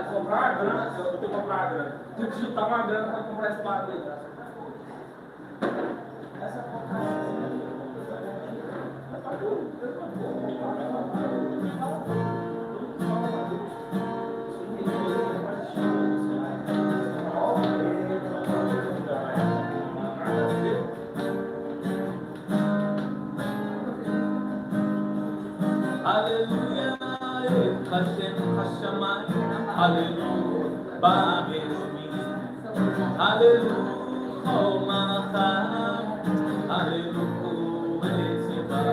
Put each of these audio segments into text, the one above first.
Comprar a grana, eu tenho que comprar a grana. Tem que juntar uma grana para comprar esse barco aí. Aleluia, Hashem Hashamayim, Aleluia, Baruch Aleluia, oh Malacham, Aleluia, Etzivah.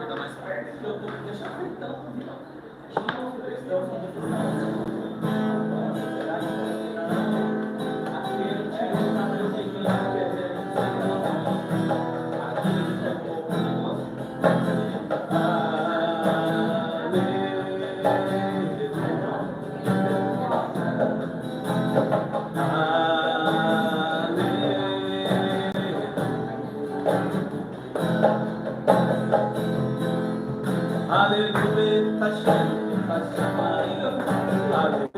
Fica mais perto que eu vou deixar então. Aleluia, Hashem, Hashamayim, Aleluia,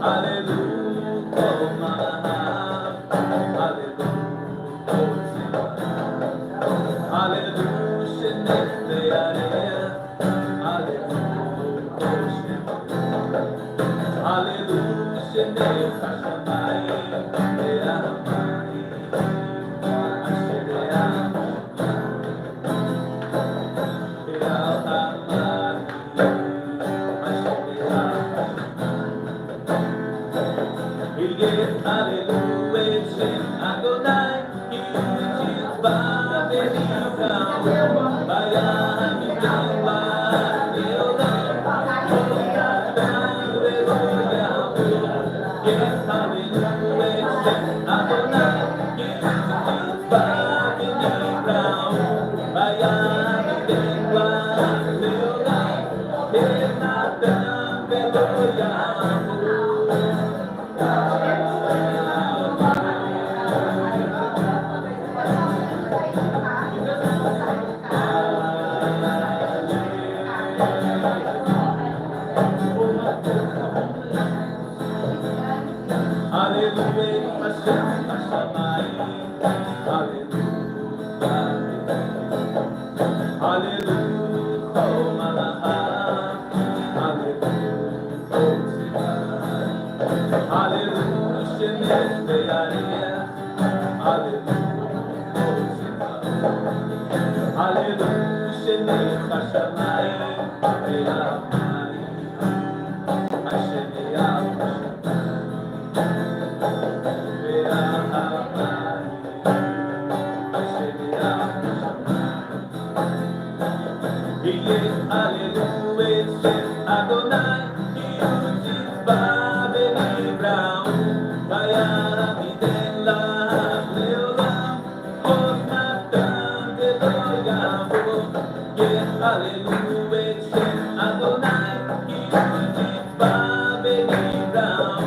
Aleluia, oh Malacham, Aleluia, Aleluia, Shenet Be'areh, Aleluia, Aleluia, Shenet Hashamayim, Be'amayim, Asher Aleluia, Shem Adonai, Yitzvah B'Nivram, Vayam Yitva Leolam, Yonatan V'lo Yavur. Yes, Aleluia, Shem Adonai, Yitzvah B'Nivram, Vayam Yitva Leolam, Yonatan V'lo Yavur. Aleluia, Hashem, Hashamayim, Aleluia, Aleluia, oh Malacham, Aleluia, Aleluia, Shenet Be'areh, Aleluia, Aleluia, Shenet Hashamayim, Be'amayim, Hashem Be'amayim. Aleluia, Shem Adonai, Yitzvah B'Nivram, Vayam Yiten Lav Leolam, Yonatan V'lo Yavur. Yes, Aleluia, Shem Adonai, Yitzvah B'Nivram,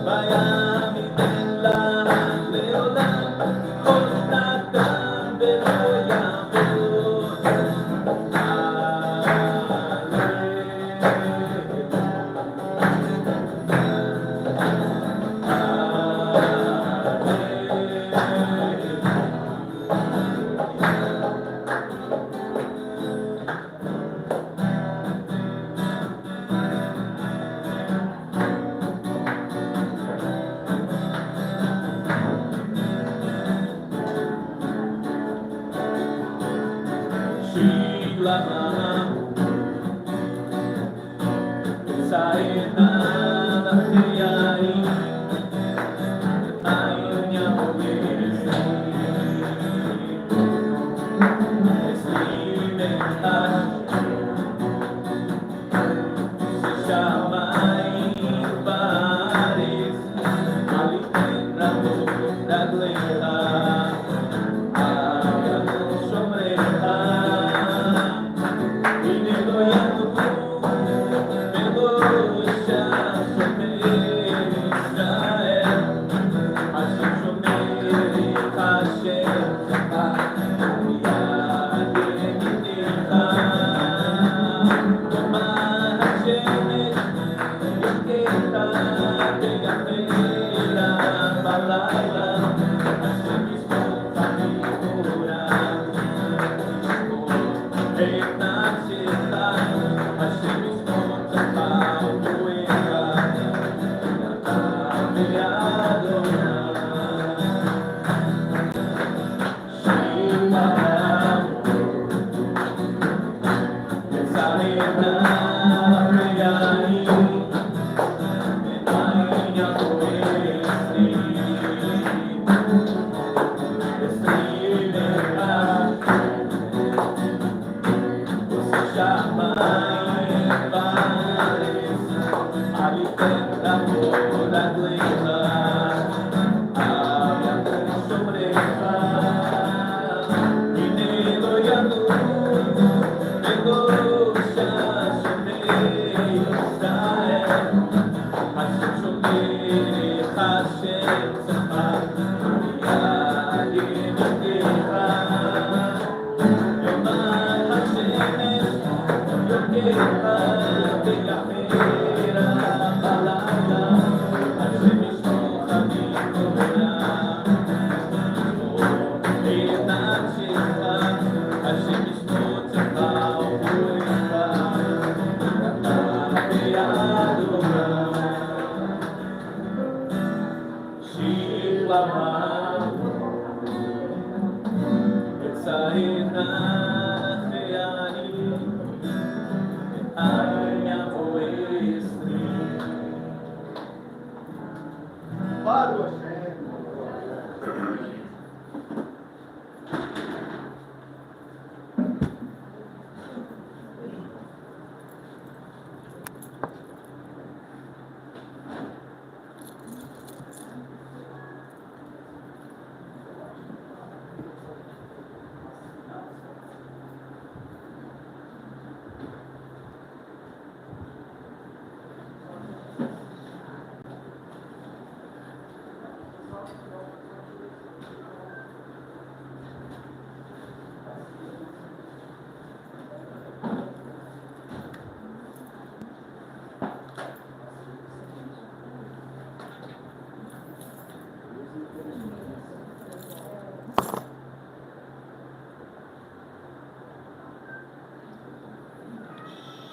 Vayam Yiten Lav Leolam, Yonatan V'lo Yavur.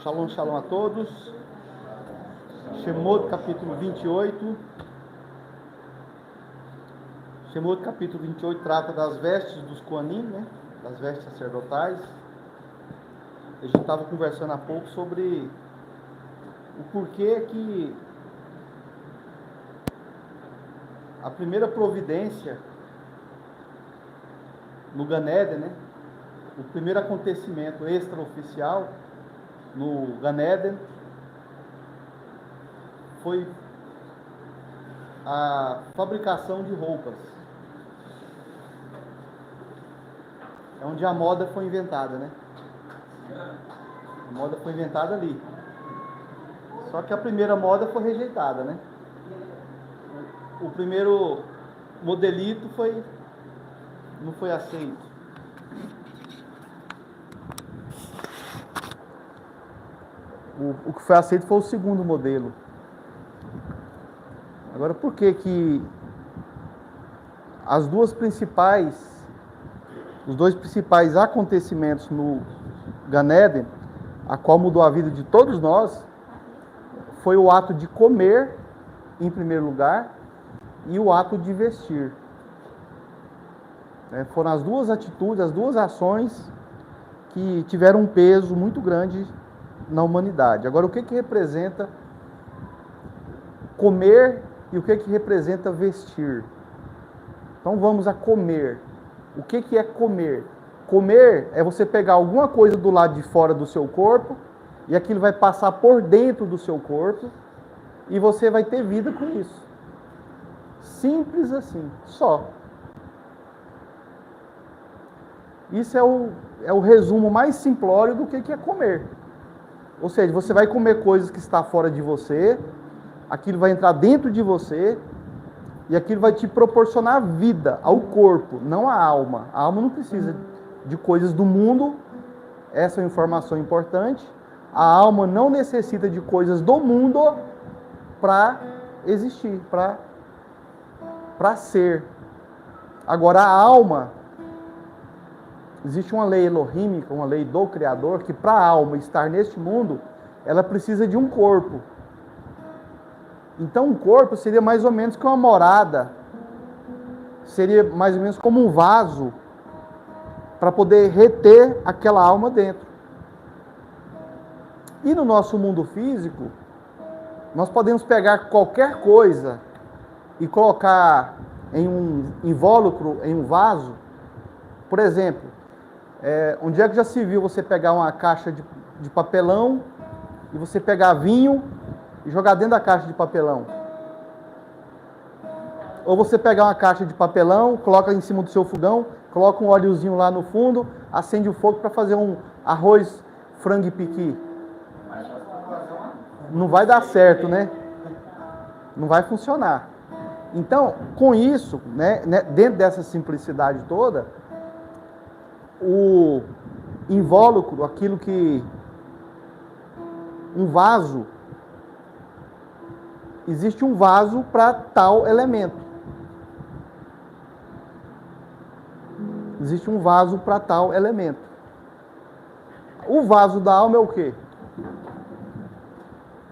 Shalom, shalom a todos. Shemot, capítulo 28. Shemot, capítulo 28, trata das vestes dos Koanim, né? Das vestes sacerdotais. A gente estava conversando há pouco sobre o porquê que a primeira providência no Gan Eden, né? O primeiro acontecimento extraoficial no Gan Eden foi a fabricação de roupas. É onde a moda foi inventada, né? A moda foi inventada ali. Só que a primeira moda foi rejeitada, né? O primeiro modelito não foi aceito. O que foi aceito foi o segundo modelo. Agora, por que os dois principais acontecimentos no Gan Eden, a qual mudou a vida de todos nós, foi o ato de comer, em primeiro lugar, e o ato de vestir. Foram as duas atitudes, as duas ações que tiveram um peso muito grande na humanidade. Agora, o que representa comer e o que representa vestir? Então vamos a comer. O que é comer? Comer é você pegar alguma coisa do lado de fora do seu corpo e aquilo vai passar por dentro do seu corpo e você vai ter vida com isso. Simples assim, só. Isso é o resumo mais simplório do que é comer. Ou seja, você vai comer coisas que estão fora de você, aquilo vai entrar dentro de você e aquilo vai te proporcionar vida ao corpo, não à alma. A alma não precisa de coisas do mundo, essa é uma informação importante. A alma não necessita de coisas do mundo para existir, para ser. Agora, a alma, existe uma lei elohímica, uma lei do Criador, que para a alma estar neste mundo, ela precisa de um corpo. Então, um corpo seria mais ou menos que uma morada, seria mais ou menos como um vaso, para poder reter aquela alma dentro. E no nosso mundo físico, nós podemos pegar qualquer coisa e colocar em um invólucro, em um vaso. Por exemplo, onde é que já se viu você pegar uma caixa de papelão e você pegar vinho e jogar dentro da caixa de papelão? Ou você pegar uma caixa de papelão, coloca em cima do seu fogão, coloca um óleozinho lá no fundo, acende o fogo para fazer um arroz frango e piqui. Não vai dar certo, né? Não vai funcionar. Então, com isso, né, dentro dessa simplicidade toda, o invólucro, aquilo que... um vaso, existe um vaso para tal elemento. Existe um vaso para tal elemento. O vaso da alma é o quê?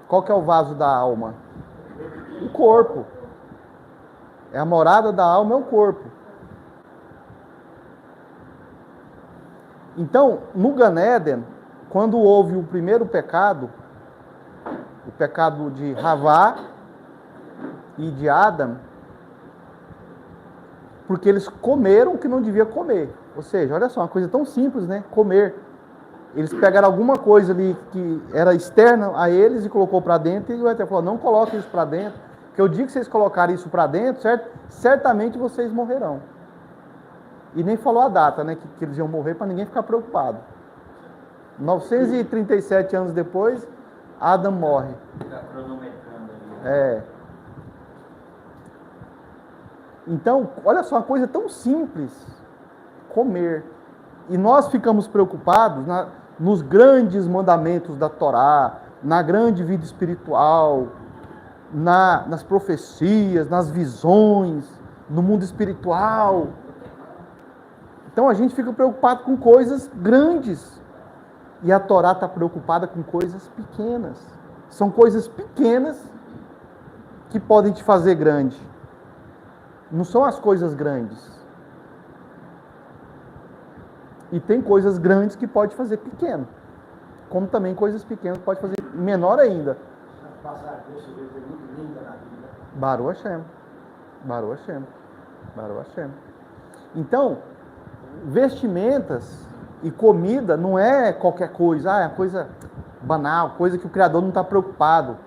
Qual que é o vaso da alma? O corpo. É a morada da alma, é o corpo. Então, no Gan Eden, quando houve o primeiro pecado, o pecado de Havá e de Adão, porque eles comeram o que não devia comer. Ou seja, olha só, uma coisa tão simples, né? Comer. Eles pegaram alguma coisa ali que era externa a eles e colocou para dentro, e o Eterno falou, não coloquem isso para dentro, porque eu digo que vocês colocarem isso para dentro, certo? Certamente vocês morrerão. E nem falou a data, né, que eles iam morrer, para ninguém ficar preocupado. 937 anos depois, Adão morre. Está cronometrando ali. Então, olha só, uma coisa tão simples, comer. E nós ficamos preocupados nos grandes mandamentos da Torá, na grande vida espiritual, nas profecias, nas visões, no mundo espiritual. Então a gente fica preocupado com coisas grandes. E a Torá está preocupada com coisas pequenas. São coisas pequenas que podem te fazer grande. Não são as coisas grandes. E tem coisas grandes que pode fazer pequeno. Como também coisas pequenas pode fazer menor ainda. Baruch Hashem. Baruch Hashem. Baruch Hashem. Então, vestimentas e comida não é qualquer coisa. É uma coisa banal, coisa que o Criador não está preocupado.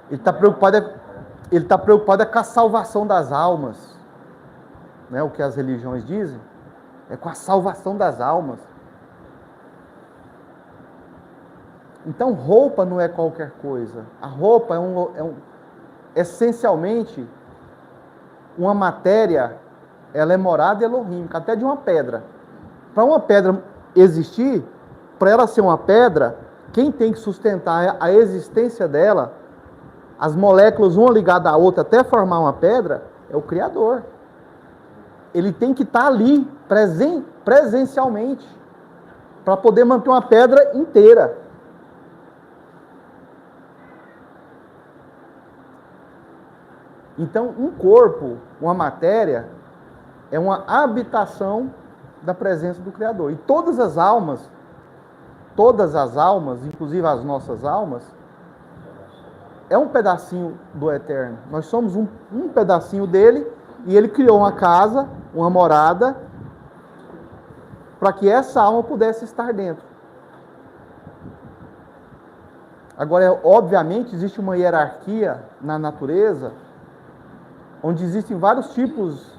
Ele está preocupado com a salvação das almas. Né? O que as religiões dizem. É com a salvação das almas. Então, roupa não é qualquer coisa. A roupa essencialmente uma matéria, ela é morada elohímica, até de uma pedra. Para uma pedra existir, para ela ser uma pedra, quem tem que sustentar a existência dela, as moléculas uma ligada à outra até formar uma pedra, é o Criador. Ele tem que estar ali, presencialmente, para poder manter uma pedra inteira. Então, um corpo, uma matéria, é uma habitação da presença do Criador. E todas as almas todas as almas, inclusive as nossas almas, é um pedacinho do Eterno. Nós somos um pedacinho dele, e ele criou uma casa, uma morada, para que essa alma pudesse estar dentro. Agora, obviamente, existe uma hierarquia na natureza, onde existem vários tipos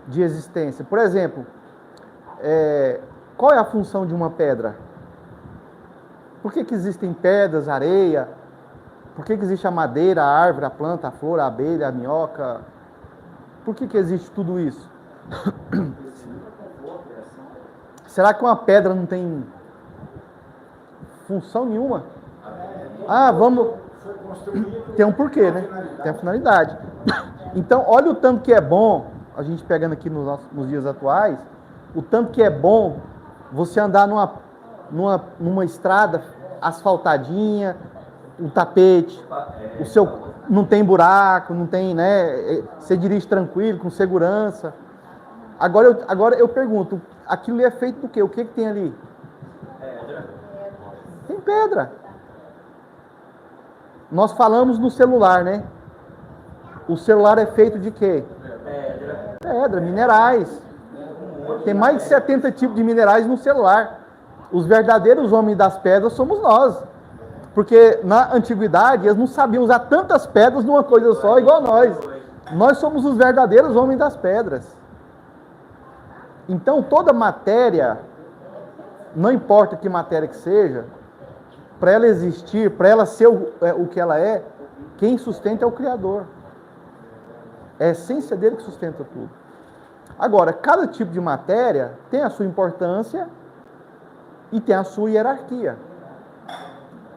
de existência. Por exemplo, qual é a função de uma pedra? Por que existem pedras, areia? Por que existe a madeira, a árvore, a planta, a flor, a abelha, a minhoca? Por que existe tudo isso? Será que uma pedra não tem função nenhuma? Vamos... Tem um porquê, né? Tem a finalidade. Então, olha o tanto que é bom, a gente pegando aqui nos dias atuais, o tanto que é bom você andar numa estrada asfaltadinha, um tapete, não tem buraco, não tem, né? Você dirige tranquilo, com segurança. Agora eu pergunto, aquilo é feito do quê? O que tem ali? Tem pedra. Nós falamos no celular, né? O celular é feito de quê? Pedra, minerais. Tem mais de 70 tipos de minerais no celular. Os verdadeiros homens das pedras somos nós. Porque na antiguidade eles não sabiam usar tantas pedras numa coisa só, igual nós. Nós somos os verdadeiros homens das pedras. Então toda matéria, não importa que matéria que seja, para ela existir, para ela ser o que ela é, quem sustenta é o Criador. É a essência dele que sustenta tudo. Agora, cada tipo de matéria tem a sua importância e tem a sua hierarquia.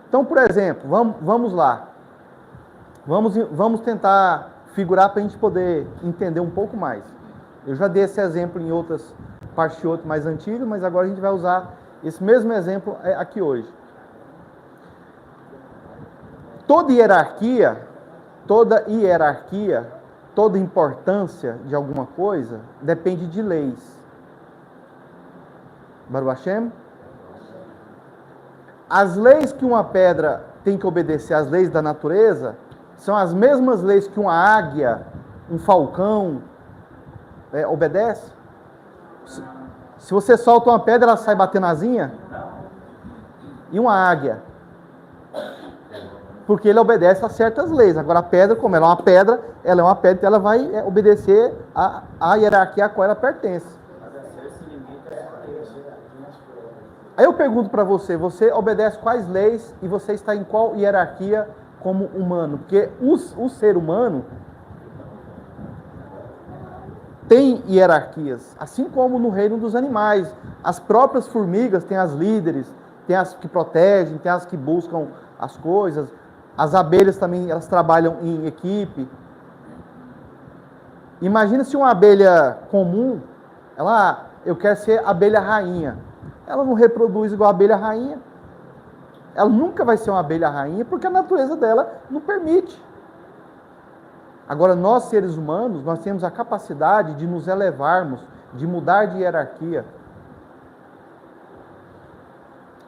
Então, por exemplo, vamos lá. Vamos tentar figurar para a gente poder entender um pouco mais. Eu já dei esse exemplo em outras partes de outro mais antigas, mas agora a gente vai usar esse mesmo exemplo aqui hoje. Toda hierarquia, toda importância de alguma coisa depende de leis. Baruch Hashem? As leis que uma pedra tem que obedecer, as leis da natureza, são as mesmas leis que uma águia, um falcão obedece. Se você solta uma pedra, ela sai batendo asinha? E uma águia? Porque ele obedece a certas leis. Agora a pedra, como ela é uma pedra, então ela vai obedecer à hierarquia a qual ela pertence. Aí eu pergunto para você obedece quais leis e você está em qual hierarquia como humano? Porque o ser humano tem hierarquias, assim como no reino dos animais. As próprias formigas têm as líderes, tem as que protegem, tem as que buscam as coisas. As abelhas também, elas trabalham em equipe. Imagina se uma abelha comum, eu quero ser abelha rainha. Ela não reproduz igual a abelha rainha. Ela nunca vai ser uma abelha rainha, porque a natureza dela não permite. Agora, nós seres humanos, nós temos a capacidade de nos elevarmos, de mudar de hierarquia.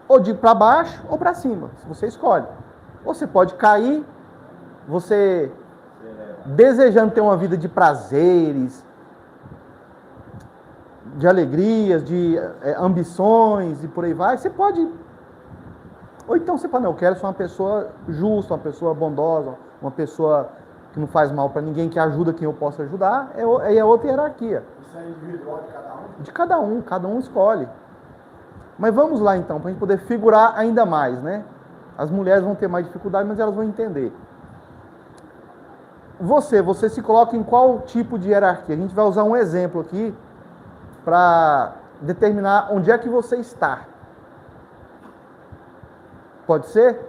Ou de para baixo ou para cima, se você escolhe. Ou você pode cair, você desejando ter uma vida de prazeres, de alegrias, de ambições e por aí vai, você pode. Ou então você fala, não, eu quero ser uma pessoa justa, uma pessoa bondosa, uma pessoa que não faz mal para ninguém, que ajuda quem eu posso ajudar, aí é outra hierarquia. Isso é individual de cada um? Cada um escolhe. Mas vamos lá então, para a gente poder figurar ainda mais, né? As mulheres vão ter mais dificuldade, mas elas vão entender. Você se coloca em qual tipo de hierarquia? A gente vai usar um exemplo aqui para determinar onde é que você está. Pode ser?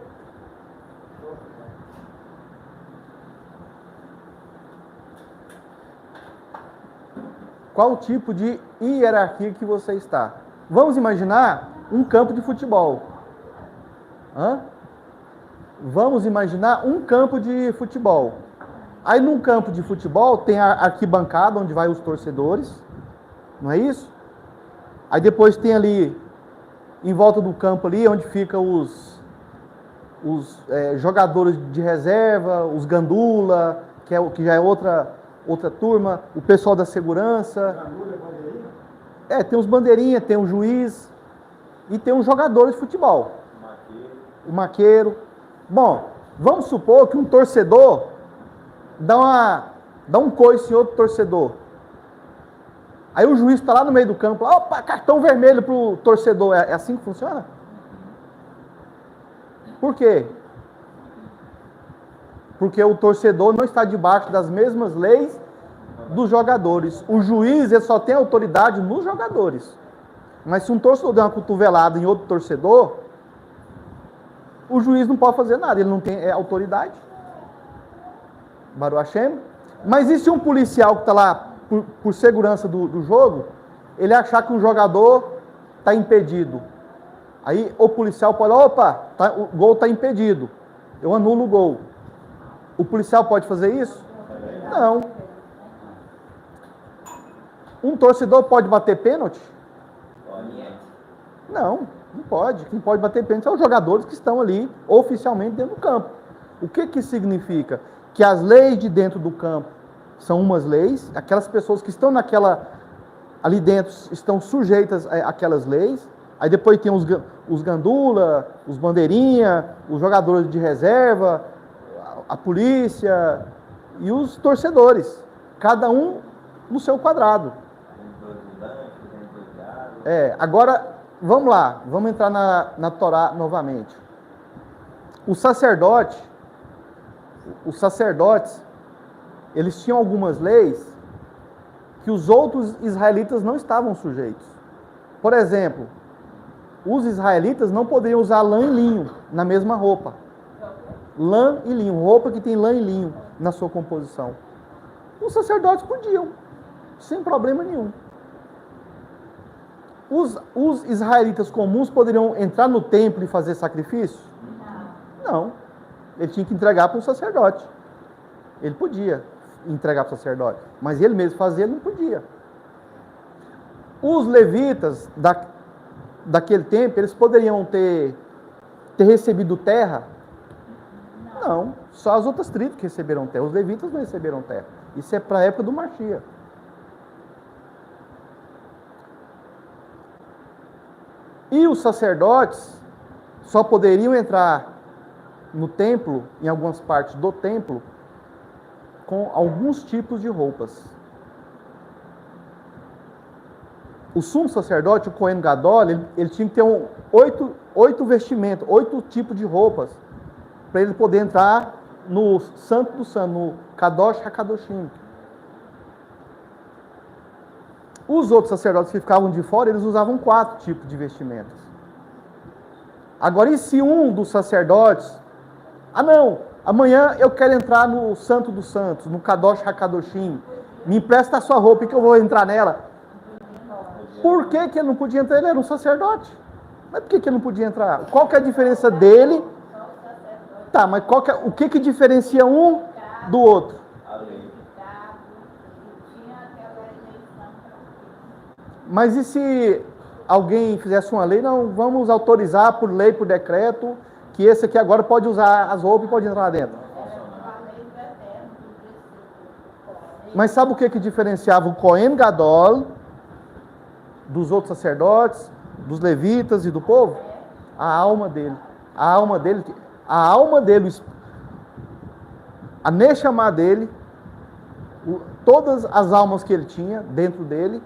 Qual tipo de hierarquia que você está? Vamos imaginar um campo de futebol. Vamos imaginar um campo de futebol. Aí num campo de futebol tem a arquibancada onde vai os torcedores, não é isso? Aí depois tem ali em volta do campo ali, onde ficam os jogadores de reserva, os gandula, que já é outra turma, o pessoal da segurança. Tem os bandeirinhas, tem o juiz e tem os jogadores de futebol. O maqueiro. Bom, vamos supor que um torcedor dá um coice em outro torcedor. Aí o juiz está lá no meio do campo, opa, cartão vermelho para o torcedor. É assim que funciona? Por quê? Porque o torcedor não está debaixo das mesmas leis dos jogadores. O juiz ele só tem autoridade nos jogadores. Mas se um torcedor der uma cotovelada em outro torcedor, o juiz não pode fazer nada, ele não tem autoridade. Baruch Hashem. Mas e se um policial que está lá por segurança do jogo, ele achar que o jogador está impedido? Aí o policial pode, opa, o gol está impedido, eu anulo o gol. O policial pode fazer isso? Não. Um torcedor pode bater pênalti? Não pode. Quem pode bater pênalti são os jogadores que estão ali oficialmente dentro do campo. O que significa? Que as leis de dentro do campo são umas leis, aquelas pessoas que estão ali dentro estão sujeitas àquelas leis. Aí depois tem os gandula, os bandeirinha, os jogadores de reserva, a polícia e os torcedores, cada um no seu quadrado. Agora, vamos lá, vamos entrar na Torá novamente. Os sacerdotes, eles tinham algumas leis que os outros israelitas não estavam sujeitos. Por exemplo, os israelitas não poderiam usar lã e linho na mesma roupa. Lã e linho, roupa que tem lã e linho na sua composição. Os sacerdotes podiam, sem problema nenhum. Os israelitas comuns poderiam entrar no templo e fazer sacrifício? Não. Ele tinha que entregar para o sacerdote. Ele podia entregar para o sacerdote, mas ele mesmo fazer, ele não podia. Os levitas daquele tempo, eles poderiam ter recebido terra? Não, só as outras tribos que receberam terra. Os levitas não receberam terra. Isso é para a época do Mashiach. E os sacerdotes só poderiam entrar no templo, em algumas partes do templo, com alguns tipos de roupas. O sumo sacerdote, o Cohen Gadol, ele tinha que ter oito vestimentos, 8 tipos de roupas, para ele poder entrar no Santo do Santo, no Kadosh HaKadoshim. Os outros sacerdotes que ficavam de fora, eles usavam 4 tipos de vestimentas. Agora, e se um dos sacerdotes, não, amanhã eu quero entrar no Santo dos Santos, no Kadosh HaKadoshim, me empresta a sua roupa que eu vou entrar nela. Por que ele não podia entrar? Ele era um sacerdote. Mas por que ele não podia entrar? Qual que é a diferença dele? Tá, mas o que diferencia um do outro? Mas e se alguém fizesse uma lei? Não, vamos autorizar por lei, por decreto, que esse aqui agora pode usar as roupas e pode entrar lá dentro. Mas sabe o que diferenciava o Cohen Gadol dos outros sacerdotes, dos levitas e do povo? A alma dele. A Neshama dele, todas as almas que ele tinha dentro dele,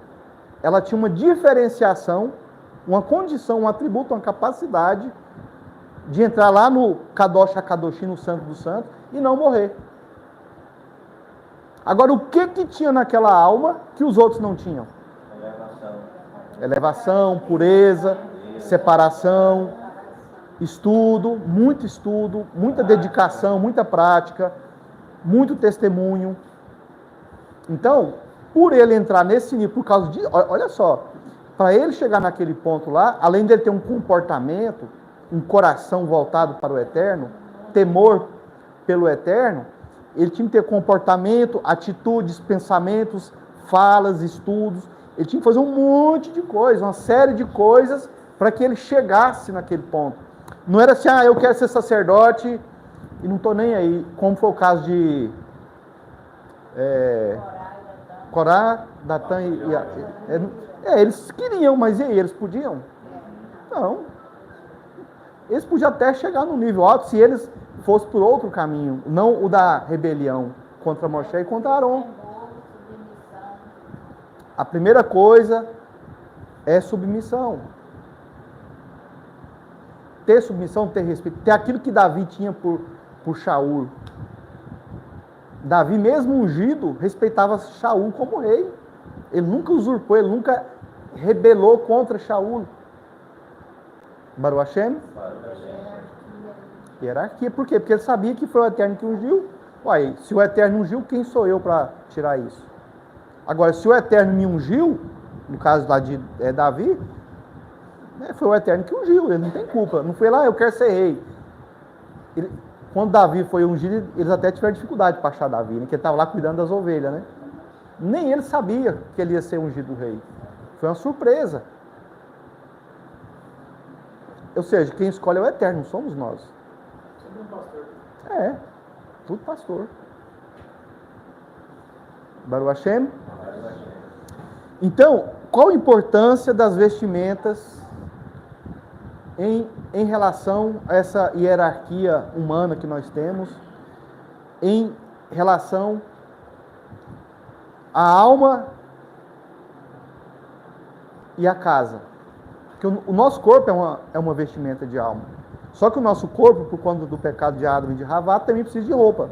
ela tinha uma diferenciação, uma condição, um atributo, uma capacidade de entrar lá no Kadosh HaKadoshim, no Santo dos Santos, e não morrer. Agora, o que tinha naquela alma que os outros não tinham? Elevação, pureza, separação, estudo, muita dedicação, muita prática, muito testemunho. Então, por ele entrar nesse nível, por causa de... Olha só, para ele chegar naquele ponto lá, além dele ter um comportamento, um coração voltado para o Eterno, temor pelo Eterno, ele tinha que ter comportamento, atitudes, pensamentos, falas, estudos. Ele tinha que fazer um monte de coisas, uma série de coisas para que ele chegasse naquele ponto. Não era assim, eu quero ser sacerdote e não estou nem aí, como foi o caso de Corá, Datã eles queriam, mas e aí, eles podiam? Não. Eles podiam até chegar no nível alto se eles fossem por outro caminho, não o da rebelião contra Moshe e contra Aron. A primeira coisa é submissão. Ter submissão, ter respeito, ter aquilo que Davi tinha por Shaul. Davi, mesmo ungido, respeitava Shaul como rei. Ele nunca usurpou, ele nunca rebelou contra Shaul. Baruch Hashem? Hierarquia. Por quê? Porque ele sabia que foi o Eterno que ungiu. Uai, se o Eterno ungiu, quem sou eu para tirar isso? Agora, se o Eterno me ungiu, no caso lá de Davi, foi o Eterno que ungiu, ele não tem culpa. Não foi lá, eu quero ser rei. Quando Davi foi ungido, eles até tiveram dificuldade para achar Davi, né? Porque ele estava lá cuidando das ovelhas, né? Nem ele sabia que ele ia ser ungido rei. Foi uma surpresa. Ou seja, quem escolhe é o Eterno, não somos nós. Sobre um pastor. Tudo pastor. Baruch Hashem? Então, qual a importância das vestimentas em relação a essa hierarquia humana que nós temos, em relação à alma e à casa? Porque o nosso corpo é uma vestimenta de alma. Só que o nosso corpo, por conta do pecado de Adão e de Havá, também precisa de roupa.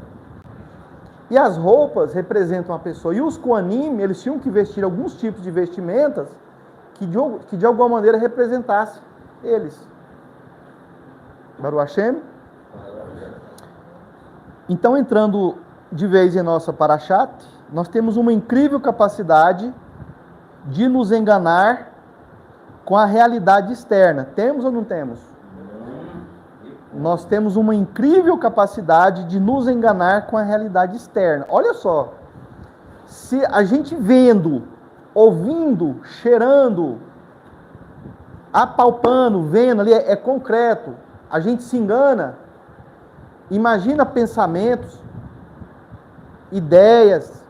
E as roupas representam a pessoa. E os Koanim, eles tinham que vestir alguns tipos de vestimentas que de alguma maneira representassem eles. Baruch Hashem? Então, entrando de vez em nossa Parashat, nós temos uma incrível capacidade de nos enganar com a realidade externa. Temos ou não temos? Nós temos uma incrível capacidade de nos enganar com a realidade externa. Olha só, se a gente vendo, ouvindo, cheirando, apalpando, vendo ali, é concreto, a gente se engana, imagina pensamentos, ideias,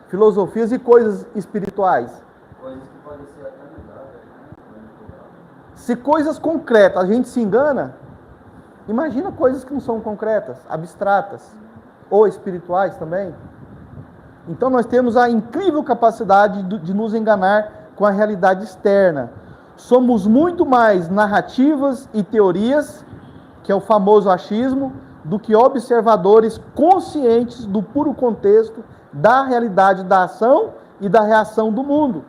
filosofias e coisas espirituais. Coisas que podem ser até mudadas. Se coisas concretas a gente se engana, imagina coisas que não são concretas, abstratas ou espirituais também. Então nós temos a incrível capacidade de nos enganar com a realidade externa. Somos muito mais narrativas e teorias, que é o famoso achismo, do que observadores conscientes do puro contexto da realidade da ação e da reação do mundo.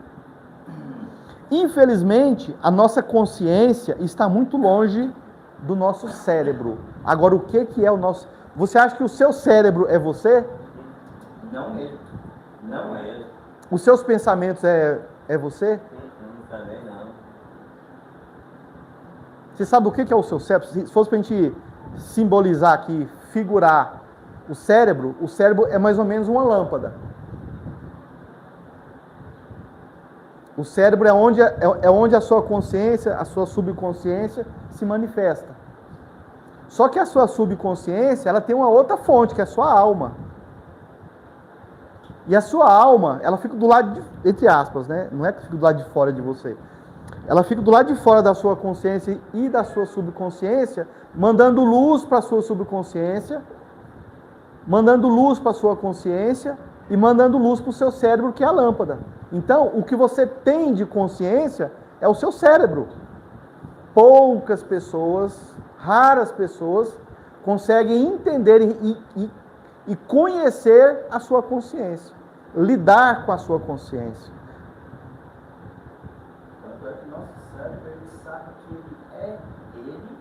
Infelizmente, a nossa consciência está muito longe do nosso cérebro. Agora, o que é o nosso... Você acha que o seu cérebro é você? Não ele. Não é ele. Os seus pensamentos é você? Também não. Você sabe o que é o seu cérebro? Se fosse para a gente simbolizar aqui, figurar o cérebro é mais ou menos uma lâmpada. O cérebro é onde a sua consciência, a sua subconsciência se manifesta. Só que a sua subconsciência, ela tem uma outra fonte, que é a sua alma. E a sua alma, ela fica do lado de, entre aspas, né? Não é que fica do lado de fora de você. Ela fica do lado de fora da sua consciência e da sua subconsciência, mandando luz para a sua subconsciência, mandando luz para a sua consciência e mandando luz para o seu cérebro, que é a lâmpada. Então, o que você tem de consciência é o seu cérebro. Poucas pessoas, raras pessoas, conseguem entender e conhecer a sua consciência, lidar com a sua consciência. Tanto é que nosso cérebro, ele sabe que ele é ele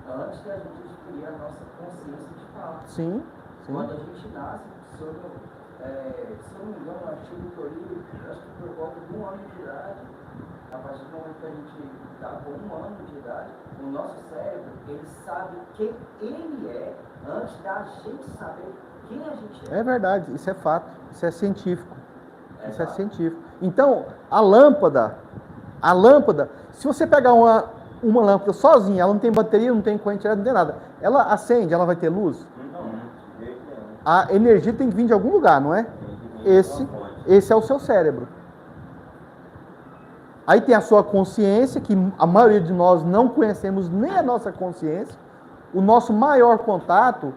antes da gente adquirir a nossa consciência de fato. Sim. Quando a gente nasce, se eu não me engano, no artigo que eu li, acho que por volta de 1 ano de idade, a partir do momento que a gente está com 1 ano de idade, o nosso cérebro, ele sabe quem ele é antes da gente saber quem a gente é. É verdade, isso é fato, isso é científico. Isso é científico. Então, a lâmpada, A lâmpada, se você pegar uma lâmpada sozinha, ela não tem bateria, não tem corrente, não tem nada. Ela acende, ela vai ter luz? A energia tem que vir de algum lugar, não é? Esse é o seu cérebro. Aí tem a sua consciência, que a maioria de nós não conhecemos nem a nossa consciência. O nosso maior contato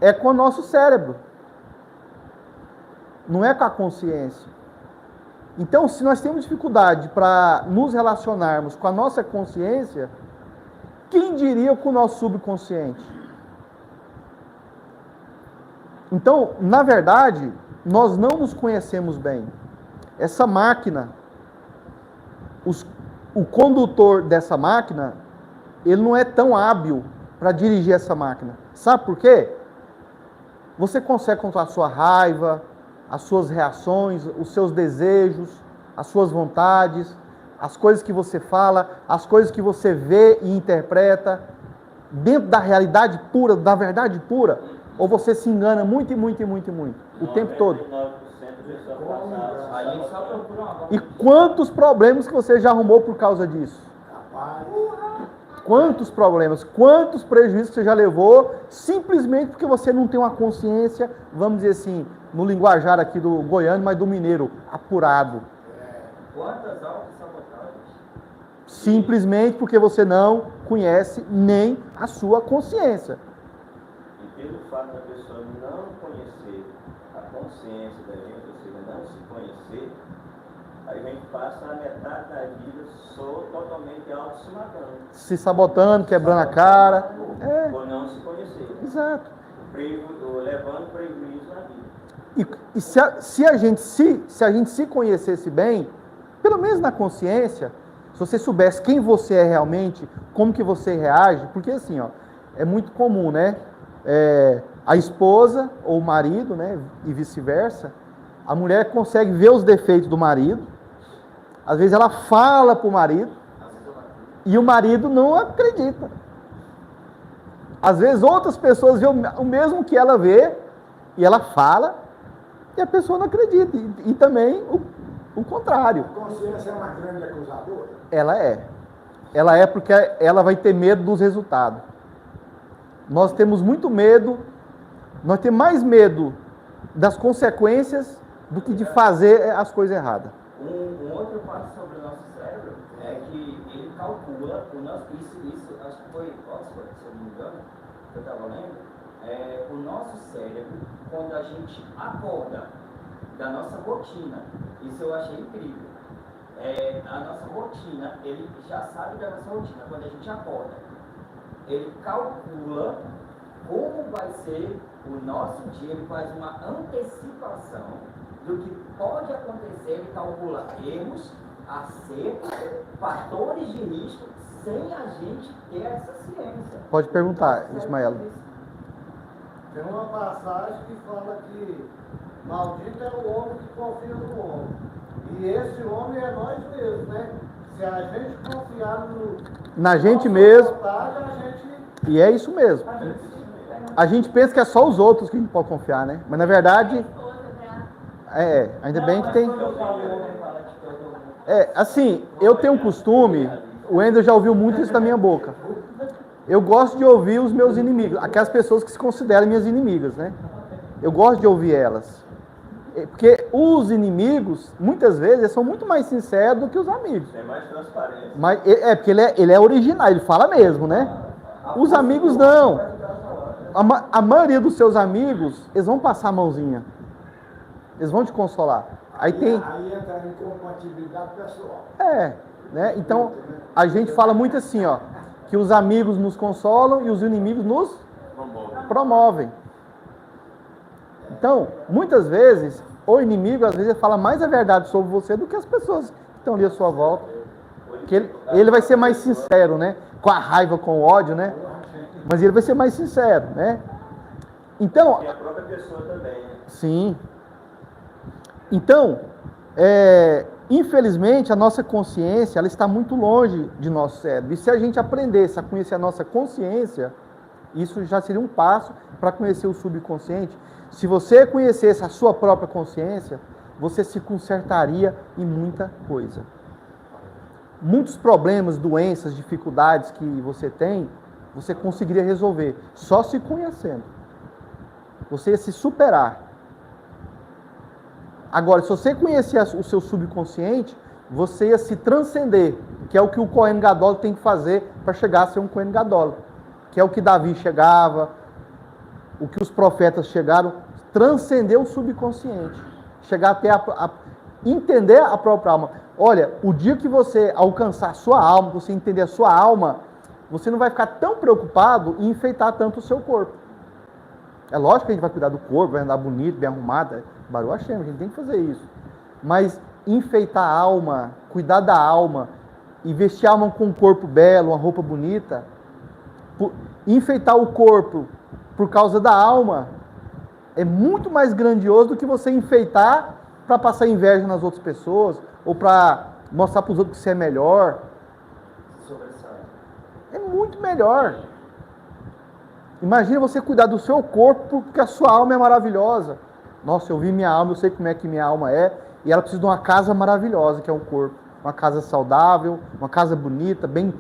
é com o nosso cérebro. Não é com a consciência. Então, se nós temos dificuldade para nos relacionarmos com a nossa consciência, quem diria com o nosso subconsciente? Então, na verdade, nós não nos conhecemos bem. Essa máquina, o condutor dessa máquina, ele não é tão hábil para dirigir essa máquina. Sabe por quê? Você consegue controlar a sua raiva, as suas reações, os seus desejos, as suas vontades, as coisas que você fala, as coisas que você vê e interpreta, dentro da realidade pura, da verdade pura, ou você se engana muito, o tempo todo? E quantos problemas que você já arrumou por causa disso? Quantos problemas, quantos prejuízos que você já levou, simplesmente porque você não tem uma consciência, vamos dizer assim, no linguajar aqui do goiano, mas do mineiro, apurado. Quantas autossabotagens? Simplesmente porque você não conhece nem a sua consciência. E pelo fato da pessoa não conhecer a consciência da gente, ou seja, não se conhecer, a gente passa a metade da vida só totalmente auto se matando. Se sabotando, quebrando a cara. Por não se conhecer. Exato. Levando prejuízo na vida. E se a gente se conhecesse bem, pelo menos na consciência, se você soubesse quem você é realmente, como que você reage, porque assim, ó, é muito comum, né? A esposa ou o marido, né? E vice-versa, a mulher consegue ver os defeitos do marido, às vezes ela fala para o marido, e o marido não acredita. Às vezes outras pessoas veem o mesmo que ela vê, e ela fala, e a pessoa não acredita. E também o contrário. A consciência é uma grande acusadora? Ela é. Ela é porque ela vai ter medo dos resultados. Nós temos muito medo, nós temos mais medo das consequências do que de fazer as coisas erradas. Um outro fato sobre o nosso cérebro é que ele calcula o nosso, isso acho que foi Oxford, se eu não me engano, que eu estava lendo, o nosso cérebro, quando a gente acorda da nossa rotina, isso eu achei incrível, a nossa rotina, ele já sabe da nossa rotina, quando a gente acorda, ele calcula como vai ser o nosso dia, ele faz uma antecipação do que pode acontecer, ele calcula erros, acertos, fatores de risco, sem a gente ter essa ciência. Pode perguntar, Ismael. Tem uma passagem que fala que maldito é o homem que confia no homem. E esse homem é nós mesmos, né? Se a gente confiar na gente mesmo, vontade, a gente... E é isso mesmo. A gente pensa que é só os outros que a gente pode confiar, né? Mas na verdade, ainda bem que tem... Assim, eu tenho um costume, o Wendel já ouviu muito isso da minha boca. Eu gosto de ouvir os meus inimigos, aquelas pessoas que se consideram minhas inimigas, né? Eu gosto de ouvir elas. Porque os inimigos, muitas vezes, são muito mais sinceros do que os amigos. Tem mais transparência. Mas, porque ele é original, ele fala mesmo, né? Os amigos não. A maioria dos seus amigos, eles vão passar a mãozinha. Eles vão te consolar. Aí entra em compatibilidade pessoal. Né? Então, a gente fala muito assim, ó, que os amigos nos consolam e os inimigos nos promovem. Então, muitas vezes, o inimigo, às vezes, ele fala mais a verdade sobre você do que as pessoas que estão ali à sua volta. Porque ele vai ser mais sincero, né? Com a raiva, com o ódio, né? Mas ele vai ser mais sincero, né? Então... E a própria pessoa também, né? Sim. Então, infelizmente, a nossa consciência, ela está muito longe de nosso cérebro. E se a gente aprendesse a conhecer a nossa consciência, isso já seria um passo para conhecer o subconsciente. Se você conhecesse a sua própria consciência, você se consertaria em muita coisa. muitos problemas, doenças, dificuldades que você tem, você conseguiria resolver, só se conhecendo. Você ia se superar. Agora, se você conhecer o seu subconsciente, você ia se transcender, que é o que o Cohen Gadol tem que fazer para chegar a ser um Cohen Gadol, que é o que Davi chegava, o que os profetas chegaram, transcender o subconsciente, chegar até entender a própria alma. Olha, o dia que você alcançar a sua alma, você entender a sua alma, você não vai ficar tão preocupado em enfeitar tanto o seu corpo. É lógico que a gente vai cuidar do corpo, vai andar bonito, bem arrumado, Baruch Hashem, a gente tem que fazer isso. Mas enfeitar a alma, cuidar da alma, e vestir a alma com um corpo belo, uma roupa bonita, enfeitar o corpo por causa da alma, é muito mais grandioso do que você enfeitar para passar inveja nas outras pessoas, ou para mostrar para os outros que você é melhor. É muito melhor. Imagina você cuidar do seu corpo, porque a sua alma é maravilhosa. Nossa, eu vi minha alma, eu sei como é que minha alma é, e ela precisa de uma casa maravilhosa, que é um corpo. Uma casa saudável, uma casa bonita, bem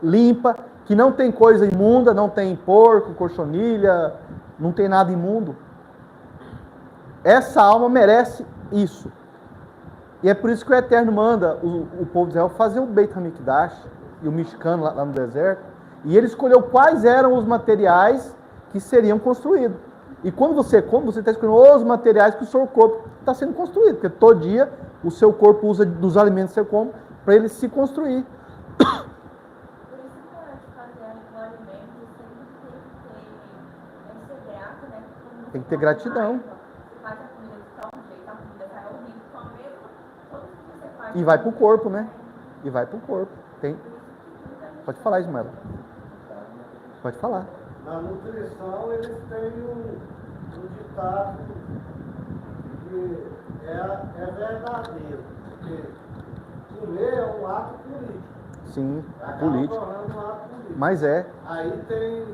limpa, que não tem coisa imunda, não tem porco, cochonilha, não tem nada imundo. Essa alma merece isso. E é por isso que o Eterno manda o povo de Israel fazer o Beit HaMikdash e o Mishkan lá no deserto. E ele escolheu quais eram os materiais que seriam construídos. E quando você come, você está escolhendo os materiais que o seu corpo está sendo construído. Porque todo dia o seu corpo usa dos alimentos que você come para ele se construir. Por isso que na hora de fazer o alimento, sempre tem que ser grato, né? Tem que ter gratidão. Você faz a comida de tal jeito, a comida sai horrível, então mesmo todo que você faz. E vai para o corpo, né? E vai para o corpo. Tem. Pode falar, Ismael. Pode falar. Na nutrição, eles têm um ditado que é verdadeiro. Porque comer é um ato político. Sim, Acaba político. tornando um ato político. Mas é. Aí tem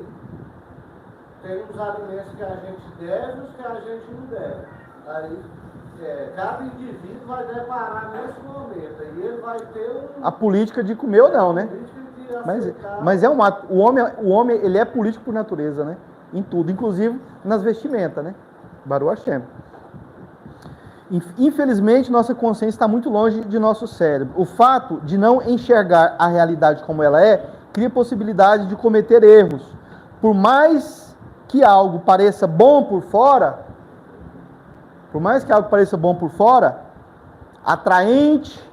os alimentos que a gente deve e os que a gente não deve. Aí cada indivíduo vai deparar nesse momento. E ele vai ter A política de comer ou não, né? Mas é um ato. O homem, ele é político por natureza, né? Em tudo, inclusive nas vestimentas, né? Baruch Hashem. Infelizmente, nossa consciência está muito longe de nosso cérebro. O fato de não enxergar a realidade como ela é, cria possibilidade de cometer erros. Por mais que algo pareça bom por fora, atraente,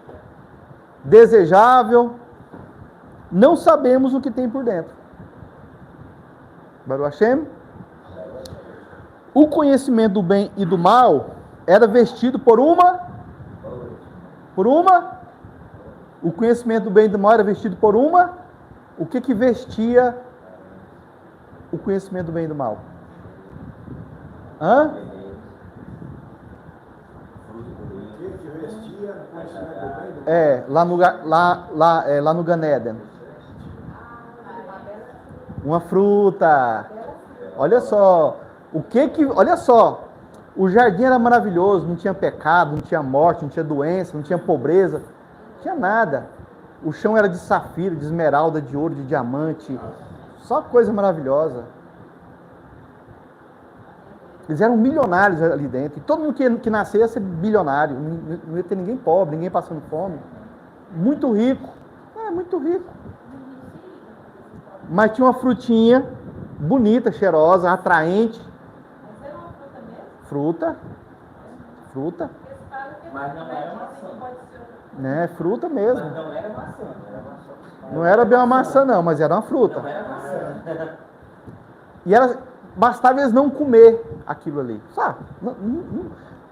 desejável, não sabemos o que tem por dentro. Baruch Hashem. O conhecimento do bem e do mal era vestido por uma? O conhecimento do bem e do mal era vestido por uma? O que vestia o conhecimento do bem e do mal? Hã? Lá no Gan Eden. Uma fruta. Olha só, olha só, o jardim era maravilhoso, não tinha pecado, não tinha morte, não tinha doença, não tinha pobreza, não tinha nada. O chão era de safira, de esmeralda, de ouro, de diamante, só coisa maravilhosa. Eles eram milionários ali dentro, e todo mundo que nascia ia ser bilionário, não ia ter ninguém pobre, ninguém passando fome. Muito rico, muito rico. Mas tinha uma frutinha bonita, cheirosa, atraente. Mas é uma fruta mesmo? Fruta. Mas não era maçã. Né, fruta mesmo. Mas não era maçã. Não era bem uma maçã não, mas era uma fruta. Não era maçã. E bastava eles não comer aquilo ali, sabe?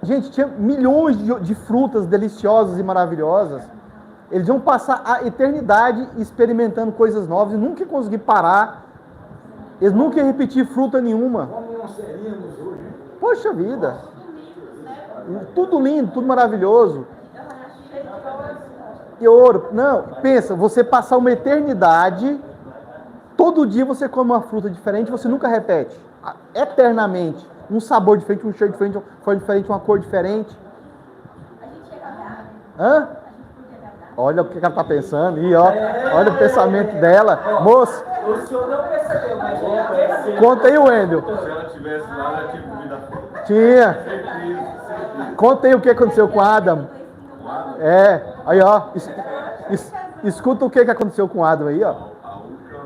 Gente, tinha milhões de frutas deliciosas e maravilhosas. Eles iam passar a eternidade experimentando coisas novas e nunca iam conseguir parar. Eles nunca iam repetir fruta nenhuma. Como nós seríamos hoje? Poxa vida. Tudo lindo, tudo maravilhoso. E ouro. Não, pensa, você passar uma eternidade, todo dia você come uma fruta diferente, você nunca repete. Eternamente. Um sabor diferente, um cheiro diferente, uma cor diferente, uma cor diferente. A gente ia casar? Hã? A gente podia casar? Olha o que ela tá pensando aí, ó. Olha o pensamento dela. Moço, O senhor não percebeu, mas é a conta aí, Wendel. Se ela tivesse lá, ela tinha comida fora. Tinha. Certeza. Conta aí o que aconteceu com Adam. É, aí, ó. Escuta o que aconteceu com Adam aí, ó. A única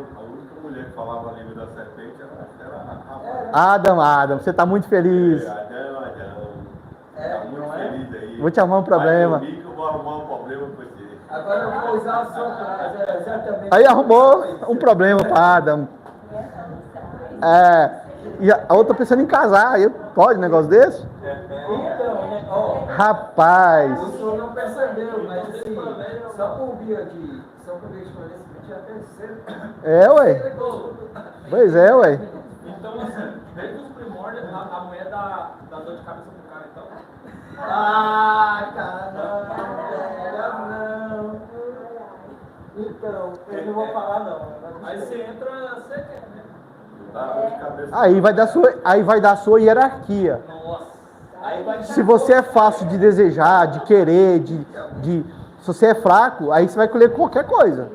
mulher que falava a língua da serpente era a Adam, você tá muito feliz. Adão. Tá muito feliz aí. Vou te arrumar um problema. Vai dormir que eu vou arrumar um problema com você. Agora eu vou usar a sua frase, exatamente. Aí arrumou um problema para Adam. É, e a outra pensando em casar, aí pode um negócio desse? Então, né, ó, Rapaz, o senhor não percebeu, mas assim, só por vir aqui, só por vir esclarecimento, já terceiro. é, ué. Pois é, ué. Então, assim, desde os primórdios, a mulher dá dor de cabeça pro cara, então. Ah, cara, não. Então, eu não vou falar não. Aí você entra, você quer, né? Dá dor de cabeça. Aí vai dar sua hierarquia. Nossa. Aí vai Se você é fácil de desejar, de querer, se você é fraco, aí você vai colher qualquer coisa.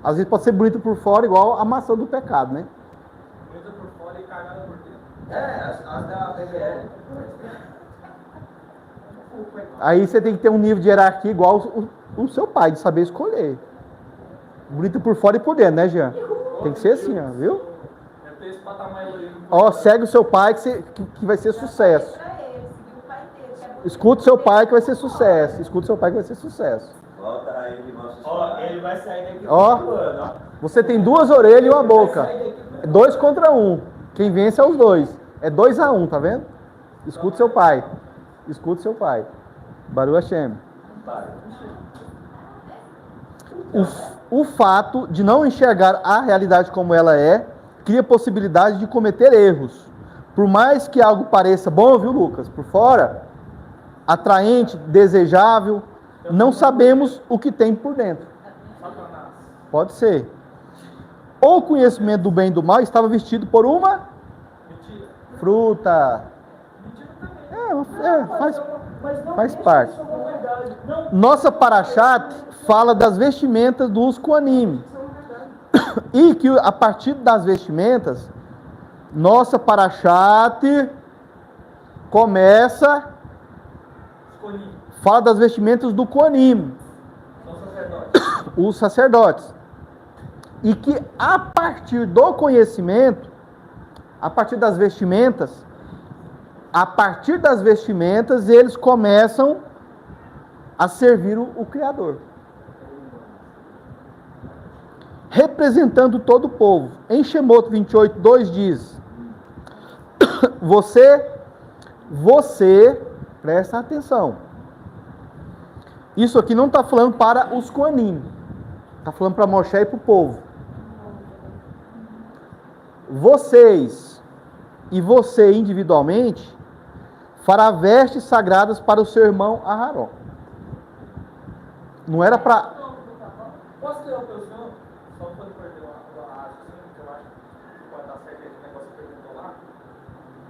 Às vezes pode ser bonito por fora, igual a maçã do pecado, né? Entra por fora e cagada por dentro. as da BBL. Aí você tem que ter um nível de hierarquia igual o seu pai, de saber escolher. Bonito por fora e por dentro, né, Jean? Tem que ser assim, ó, viu? É ter esse patamar aí. Ó, segue o seu pai que vai ser sucesso. Pra ele, seguir o pai dele, que é bonito. Escuta o seu pai que vai ser sucesso. Escuta o seu pai que vai ser sucesso. Volta a ele de vossa Ó, ele vai sair daqui Ó. voando, ó. Você tem 2 orelhas e uma boca. É 2 contra 1. Quem vence é os 2. É 2-1, tá vendo? Escuta o seu pai. Escuta o seu pai. Baruch Hashem. O fato de não enxergar a realidade como ela é, cria possibilidade de cometer erros. Por mais que algo pareça bom, viu, Lucas? Por fora, atraente, desejável, não sabemos o que tem por dentro. Satanás. Pode ser. Ou o conhecimento do bem e do mal estava vestido por uma Mentira. fruta. Faz parte. Nossa Parashat fala das vestimentas dos Koanim. E que a partir das vestimentas, nossa Parashat começa, Escolhi. fala das vestimentas do Koanim, São sacerdotes. os sacerdotes. E que a partir do conhecimento, a partir das vestimentas, eles começam a servir o Criador. Representando todo o povo. Em Shemot 28:2 diz: você, presta atenção. Isso aqui não está falando para os Koanim, está falando para Moshe e para o povo. Vocês e você individualmente fará vestes sagradas para o seu irmão Aharon. Não era para... Posso ter uma pessoa? Só para perder uma arte, assim, que eu acho que pode dar certo esse negócio que perguntou lá.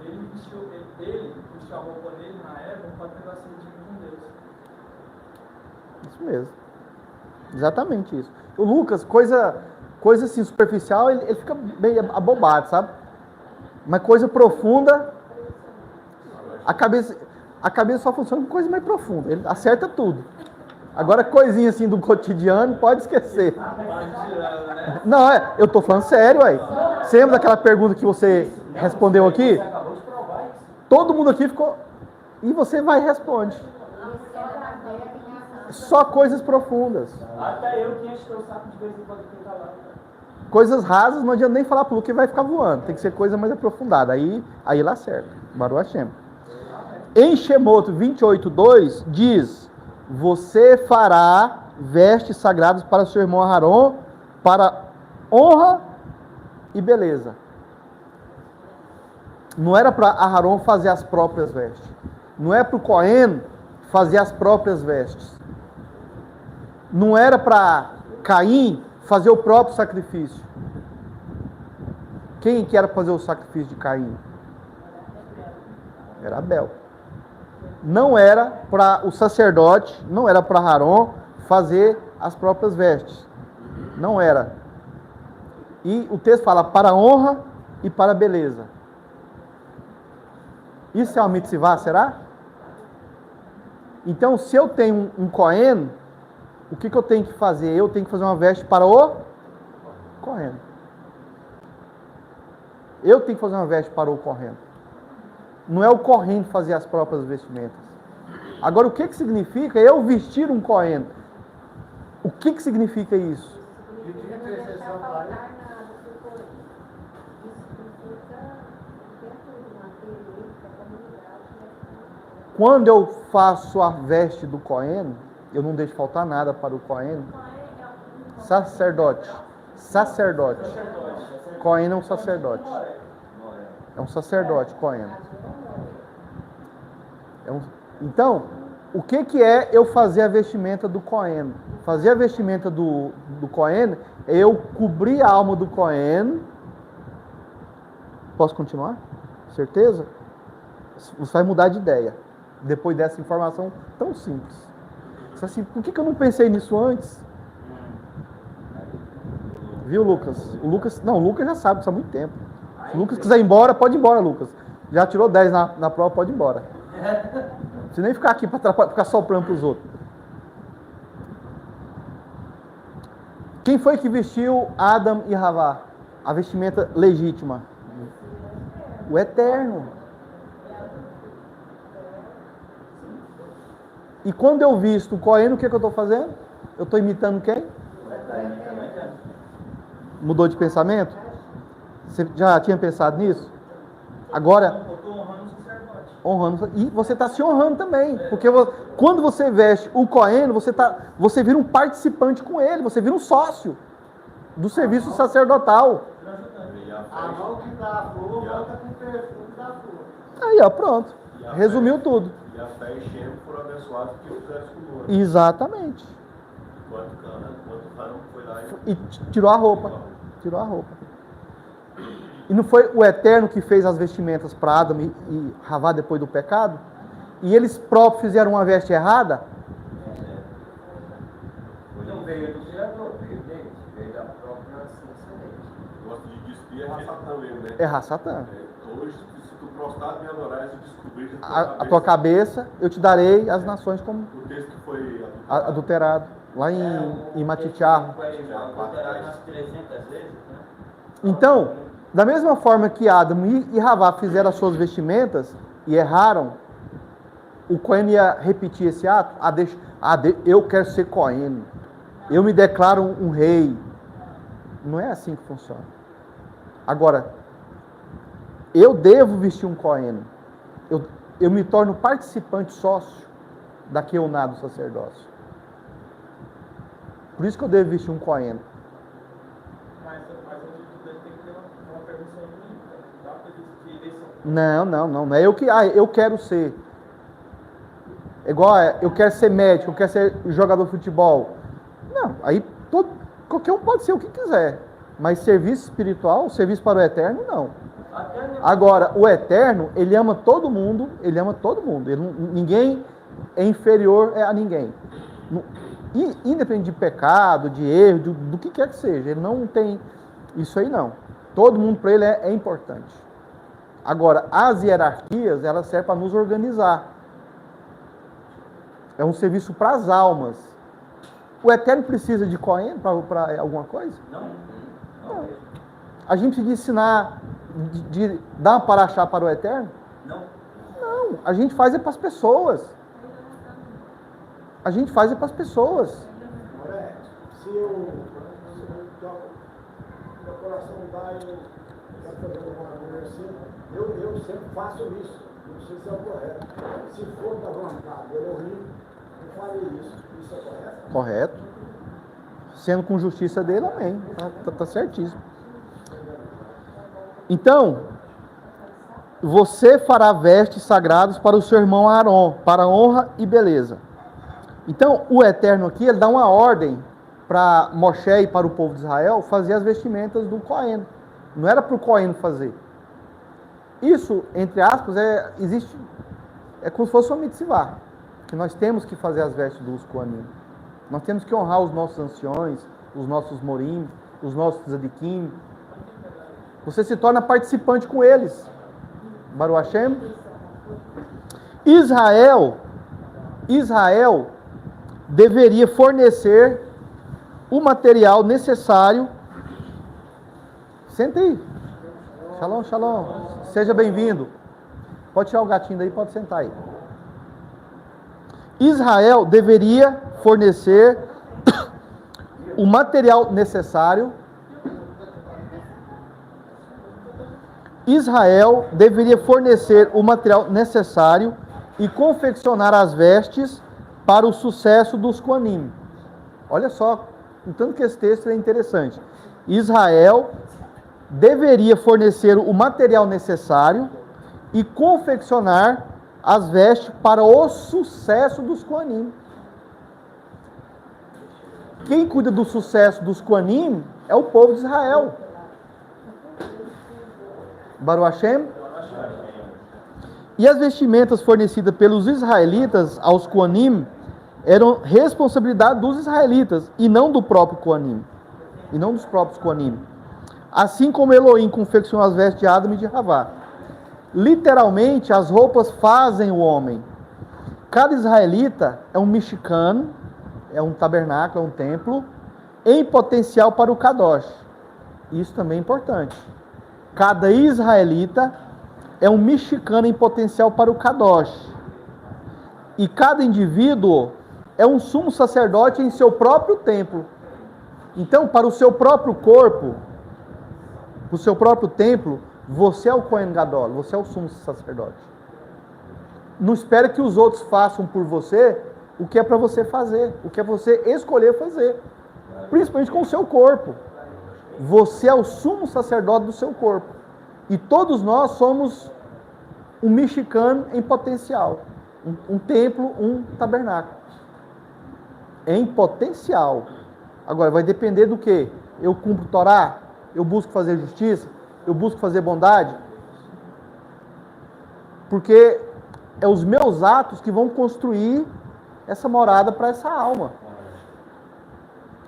Ele vestiu a roupa dele na época para tentar ser digno com Deus. Isso mesmo. Exatamente isso. O Lucas, coisa assim, superficial, ele fica bem abobado, sabe? Mas coisa profunda, a cabeça só funciona com coisa mais profunda. Ele acerta tudo. Agora, coisinha assim do cotidiano, pode esquecer. Não, eu tô falando sério, aí. Você lembra daquela pergunta que você respondeu aqui? Todo mundo aqui ficou... E você vai e responde. Só coisas profundas. Até eu que encho o saco de vez em quando que tá lá. Coisas rasas, não adianta nem falar pro Luke que vai ficar voando. Tem que ser coisa mais aprofundada. Aí ele acerta. Baruch Hashem. Em Shemot 28:2 diz: você fará vestes sagradas para o seu irmão Aharon, para honra e beleza. Não era para Aharon fazer as próprias vestes. Não é para o Cohen fazer as próprias vestes. Não era para Caim fazer o próprio sacrifício. Quem que era para fazer o sacrifício de Caim? Era Abel. Não era para o sacerdote, não era para Aharon fazer as próprias vestes. Não era. E o texto fala para a honra e para a beleza. Isso é uma mitzvah, será? Então, se eu tenho um Cohen, o que eu tenho que fazer? Eu tenho que fazer uma veste para o Cohen. Eu tenho que fazer uma veste para o Cohen. Não é o Cohen fazer as próprias vestimentas. Agora, o que significa eu vestir um Cohen? O que significa isso? E tinha Não deixar intercessão para faltar ele. nada, porque isso significa dentro de manter ele, da comunidade, né? Quando eu faço a veste do Cohen, eu não deixo faltar nada para o Cohen. Sacerdote. Sacerdote. Cohen é um sacerdote. É um sacerdote, Cohen. Então, o que é eu fazer a vestimenta do Cohen? Fazer a vestimenta do Cohen é eu cobrir a alma do Cohen. Posso continuar? Certeza? Você vai mudar de ideia depois dessa informação tão simples. Você assim, por que eu não pensei nisso antes? Viu, Lucas? O Lucas já sabe, isso há muito tempo. Se o Lucas quiser ir embora, pode ir embora, Lucas. Já tirou 10 na prova, pode ir embora. Não precisa nem ficar aqui para ficar soprando para os outros. Quem foi que vestiu Adam e Havá? A vestimenta legítima? O Eterno. E quando eu visto o Cohen, o que eu estou fazendo? Eu estou imitando quem? Mudou de pensamento? Você já tinha pensado nisso? Agora, Eu estou honrando o sacerdote. honrando. E você está se honrando também. Porque quando você veste o Cohen, você vira um participante com ele, você vira um sócio do serviço sacerdotal. A mão que dá a flor, volta com o perfume da flor. Aí, ó, pronto. Resumiu tudo. E a fé e Shem foram abençoados porque fizeram escultura. Exatamente. Enquanto Harão foi lá E tirou a roupa. Tirou a roupa. E não foi o Eterno que fez as vestimentas para Adam e Havá depois do pecado? E eles próprios fizeram uma veste errada? Não veio do Criador, veio deles, veio da própria ciência deles. gosta de despir a Satã mesmo, né? Errar Satã. Hoje, se tu prostrar me adorar e descobrir A tua cabeça, eu te darei as nações como O texto que foi adulterado. Lá em Matitiá. Foi adulterado umas 300 vezes, né? Então, da mesma forma que Adam e Havá fizeram as suas vestimentas e erraram, o Cohen ia repetir esse ato. Eu quero ser Cohen. Eu me declaro um rei. Não é assim que funciona. Agora, eu devo vestir um Cohen. Eu me torno participante sócio da Keuná do sacerdócio. Por isso que eu devo vestir um Cohen. Mas tem que ter uma permissão única. Dá para eleição. Não é eu quero ser. É igual, eu quero ser médico, eu quero ser jogador de futebol. Não, aí qualquer um pode ser o que quiser. Mas serviço espiritual, serviço para o Eterno, não. Agora, o Eterno, ele ama todo mundo, ninguém é inferior a ninguém. Independente de pecado, de erro, do que quer que seja, ele não tem isso aí não. Todo mundo para ele é importante. Agora, as hierarquias, elas servem para nos organizar. É um serviço para as almas. O Eterno precisa de Cohen para alguma coisa? Não. A gente precisa ensinar, de dar uma paraxá para o Eterno? Não, a gente faz para as pessoas. Se meu coração vai fazer alguma coisa assim, eu sempre faço isso. Não sei se é o correto. Se for da vontade, eu farei isso. Isso é correto? Correto. Sendo com justiça dele, amém. Tá certíssimo. Então, você fará vestes sagradas para o seu irmão Aaron, para honra e beleza. Então, o Eterno aqui, ele dá uma ordem para Moshe e para o povo de Israel fazer as vestimentas do Cohen. Não era para o Cohen fazer. Isso, entre aspas, é como se fosse uma mitzvah, que nós temos que fazer as vestes dos Cohen. Nós temos que honrar os nossos anciões, os nossos morim, os nossos tzadikim. Você se torna participante com eles. Baruch Hashem. Israel deveria fornecer o material necessário. Senta aí. Shalom, shalom. Seja bem-vindo. Pode tirar o gatinho daí, pode sentar aí. Israel deveria fornecer o material necessário. Israel deveria fornecer o material necessário e confeccionar as vestes para o sucesso dos Koanim. Olha só, o tanto que esse texto é interessante. Israel deveria fornecer o material necessário e confeccionar as vestes para o sucesso dos Koanim. Quem cuida do sucesso dos Koanim é o povo de Israel. Baruch Hashem. E as vestimentas fornecidas pelos israelitas aos Koanim eram responsabilidade dos israelitas e não do próprio Koanim. E não dos próprios Koanim. Assim como Elohim confeccionou as vestes de Adam e de Ravá. Literalmente, as roupas fazem o homem. Cada israelita é um mexicano, é um tabernáculo, é um templo, em potencial para o Kadosh. Isso também é importante. Cada israelita é um mexicano em potencial para o Kadosh. E cada indivíduo é um sumo sacerdote em seu próprio templo. Então, para o seu próprio corpo, para o seu próprio templo, você é o Kohen Gadol, você é o sumo sacerdote. Não espere que os outros façam por você o que é para você fazer, o que é para você escolher fazer. Principalmente com o seu corpo. Você é o sumo sacerdote do seu corpo. E todos nós somos um mexicano em potencial. Um templo, um tabernáculo. Em potencial. Agora, vai depender do quê? Eu cumpro Torá? Eu busco fazer justiça? Eu busco fazer bondade? Porque é os meus atos que vão construir essa morada para essa alma.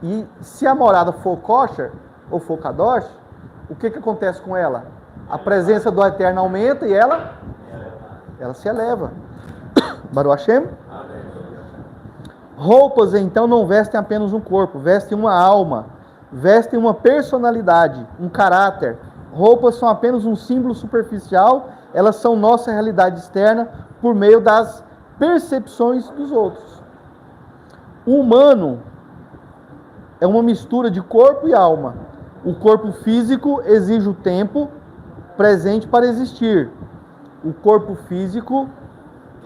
E se a morada for kosher, ou for kadosh, o que acontece com ela? A presença do Eterno aumenta e ela se eleva. Baruch Hashem. Roupas, então, não vestem apenas um corpo, vestem uma alma, vestem uma personalidade, um caráter. Roupas são apenas um símbolo superficial, elas são nossa realidade externa por meio das percepções dos outros. O humano é uma mistura de corpo e alma. O corpo físico exige o tempo presente para existir. O corpo físico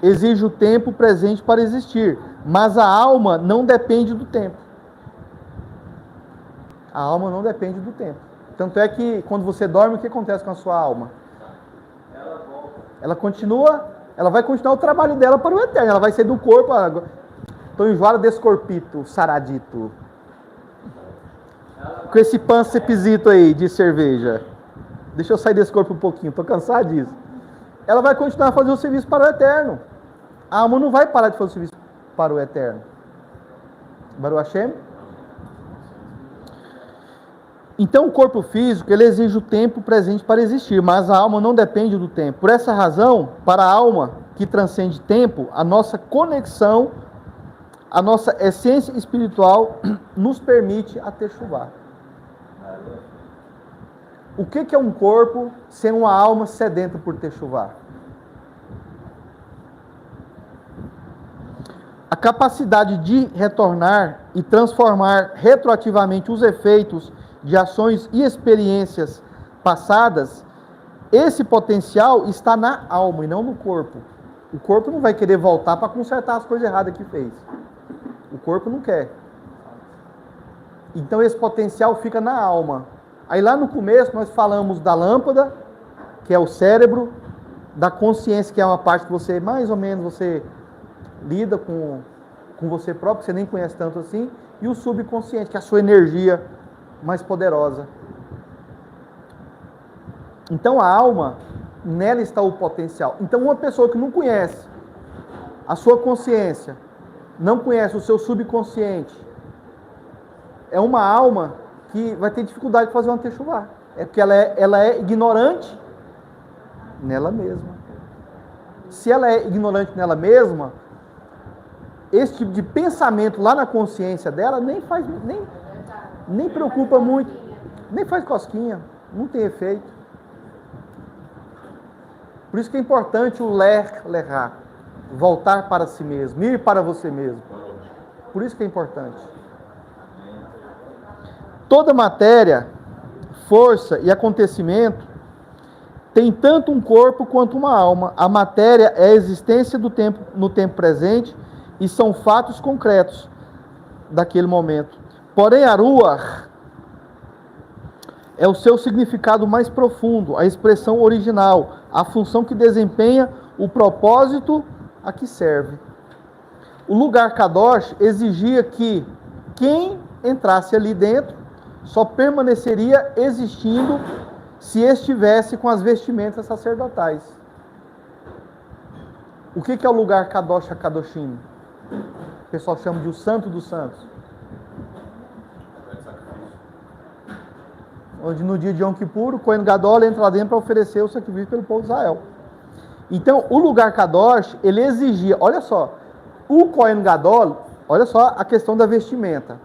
exige o tempo presente para existir. Mas a alma não depende do tempo. A alma não depende do tempo. Tanto é que quando você dorme, o que acontece com a sua alma? Ela continua, ela vai continuar o trabalho dela para o eterno. Ela vai sair do corpo. Estou enjoado desse corpito saradito. Com esse pancepizito aí de cerveja. Deixa eu sair desse corpo um pouquinho, estou cansado disso. Ela vai continuar a fazer o serviço para o eterno. A alma não vai parar de fazer o serviço para o eterno. Baruch Hashem. Então o corpo físico, ele exige o tempo presente para existir, mas a alma não depende do tempo. Por essa razão, para a alma que transcende tempo, a nossa conexão, a nossa essência espiritual nos permite a techuvá. O que é um corpo sem uma alma sedenta por techuvá? A capacidade de retornar e transformar retroativamente os efeitos de ações e experiências passadas, esse potencial está na alma e não no corpo. O corpo não vai querer voltar para consertar as coisas erradas que fez. O corpo não quer. Então esse potencial fica na alma. Aí lá no começo nós falamos da lâmpada, que é o cérebro, da consciência, que é uma parte que você, mais ou menos, você lida com você próprio, que você nem conhece tanto assim, e o subconsciente, que é a sua energia mais poderosa. Então a alma, nela está o potencial. Então uma pessoa que não conhece a sua consciência, não conhece o seu subconsciente, é uma alma que vai ter dificuldade de fazer uma techuvá. É porque ela é ignorante nela mesma. Se ela é ignorante nela mesma, esse tipo de pensamento lá na consciência dela nem preocupa muito, nem faz cosquinha, não tem efeito. Por isso que é importante o lerrar, voltar para si mesmo, ir para você mesmo. Por isso que é importante. Toda matéria, força e acontecimento tem tanto um corpo quanto uma alma. A matéria é a existência do tempo no tempo presente e são fatos concretos daquele momento. Porém, a ruach é o seu significado mais profundo, a expressão original, a função que desempenha, o propósito a que serve. O lugar Kadosh exigia que quem entrasse ali dentro só permaneceria existindo se estivesse com as vestimentas sacerdotais. O que é o lugar Kadosh HaKadoshim? O pessoal chama de o Santo dos Santos. Onde no dia de Yom Kippur, o Kohen Gadol entra lá dentro para oferecer o sacrifício pelo povo de Israel. Então, o lugar Kadosh, ele exigia, olha só, o Kohen Gadol, olha só a questão da vestimenta.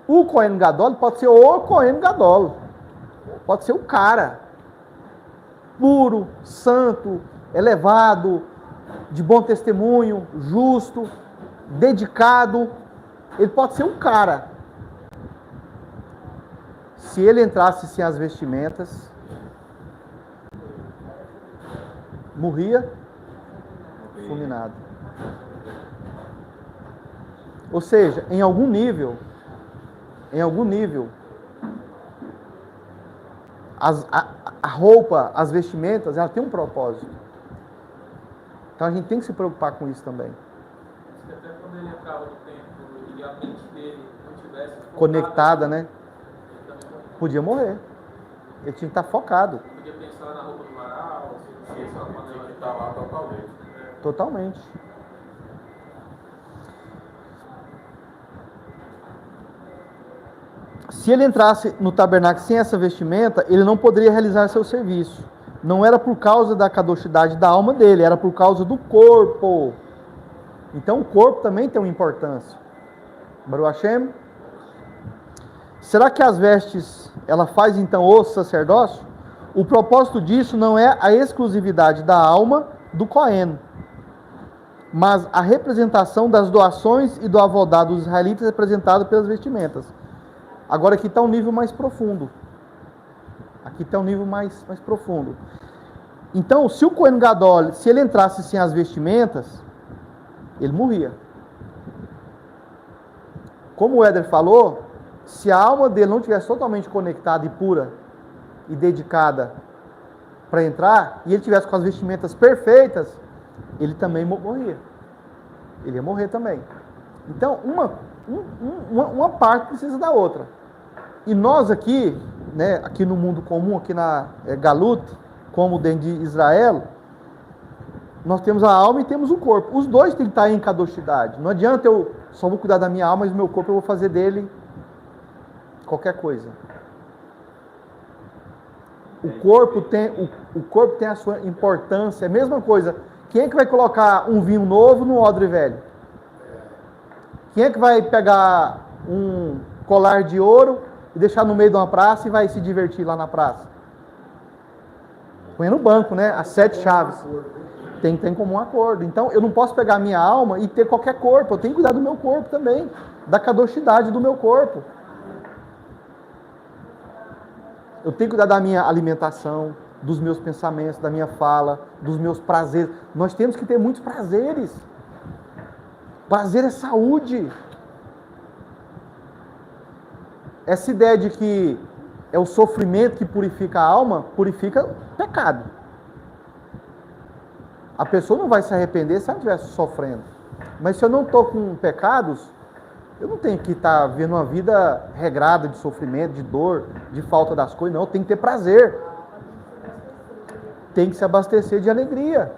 O Kohen Gadol pode ser o Kohen Gadol, pode ser o cara, puro, santo, elevado, de bom testemunho, justo, dedicado, ele pode ser um cara. Se ele entrasse sem as vestimentas, morria fulminado. Ou seja, em algum nível, a roupa, as vestimentas, ela tem um propósito. Então a gente tem que se preocupar com isso também. Até quando ele entrava no templo e a mente dele não tivesse Conectada, né? Podia morrer. Ele tinha que estar focado. Podia pensar na roupa do varal, se essa Tem maneira que estar lá totalmente. Totalmente. Se ele entrasse no tabernáculo sem essa vestimenta, ele não poderia realizar seu serviço. Não era por causa da kadoshidade da alma dele, era por causa do corpo. Então o corpo também tem uma importância. Baruch Hashem. Será que as vestes, ela faz então o sacerdócio? O propósito disso não é a exclusividade da alma do Cohen, mas a representação das doações e do avodá dos israelitas representado pelas vestimentas. Agora aqui está um nível mais profundo. Aqui está um nível mais profundo. Então, se o Cohen Gadol, se ele entrasse sem as vestimentas, ele morria. Como o Éder falou, se a alma dele não estivesse totalmente conectada e pura e dedicada para entrar, e ele tivesse com as vestimentas perfeitas, ele também morria. Ele ia morrer também. Então, uma parte precisa da outra. E nós aqui, né, aqui no mundo comum, aqui na Galut, como dentro de Israel, nós temos a alma e temos o corpo. Os dois têm que estar em kadoshidade. Não adianta eu só vou cuidar da minha alma, mas o meu corpo eu vou fazer dele qualquer coisa. O corpo tem a sua importância. É a mesma coisa. Quem é que vai colocar um vinho novo no odre velho? Quem é que vai pegar um colar de ouro e deixar no meio de uma praça e vai se divertir lá na praça? Põe no banco, né? As 7 chaves. Tem como um acordo. Então, eu não posso pegar a minha alma e ter qualquer corpo. Eu tenho que cuidar do meu corpo também. Da kadoshidade do meu corpo. Eu tenho que cuidar da minha alimentação, dos meus pensamentos, da minha fala, dos meus prazeres. Nós temos que ter muitos prazeres. Prazer é saúde. Essa ideia de que é o sofrimento que purifica a alma, purifica o pecado. A pessoa não vai se arrepender se ela estiver sofrendo. Mas se eu não estou com pecados, eu não tenho que estar vivendo uma vida regrada de sofrimento, de dor, de falta das coisas. Não, eu tenho que ter prazer. Tem que se abastecer de alegria.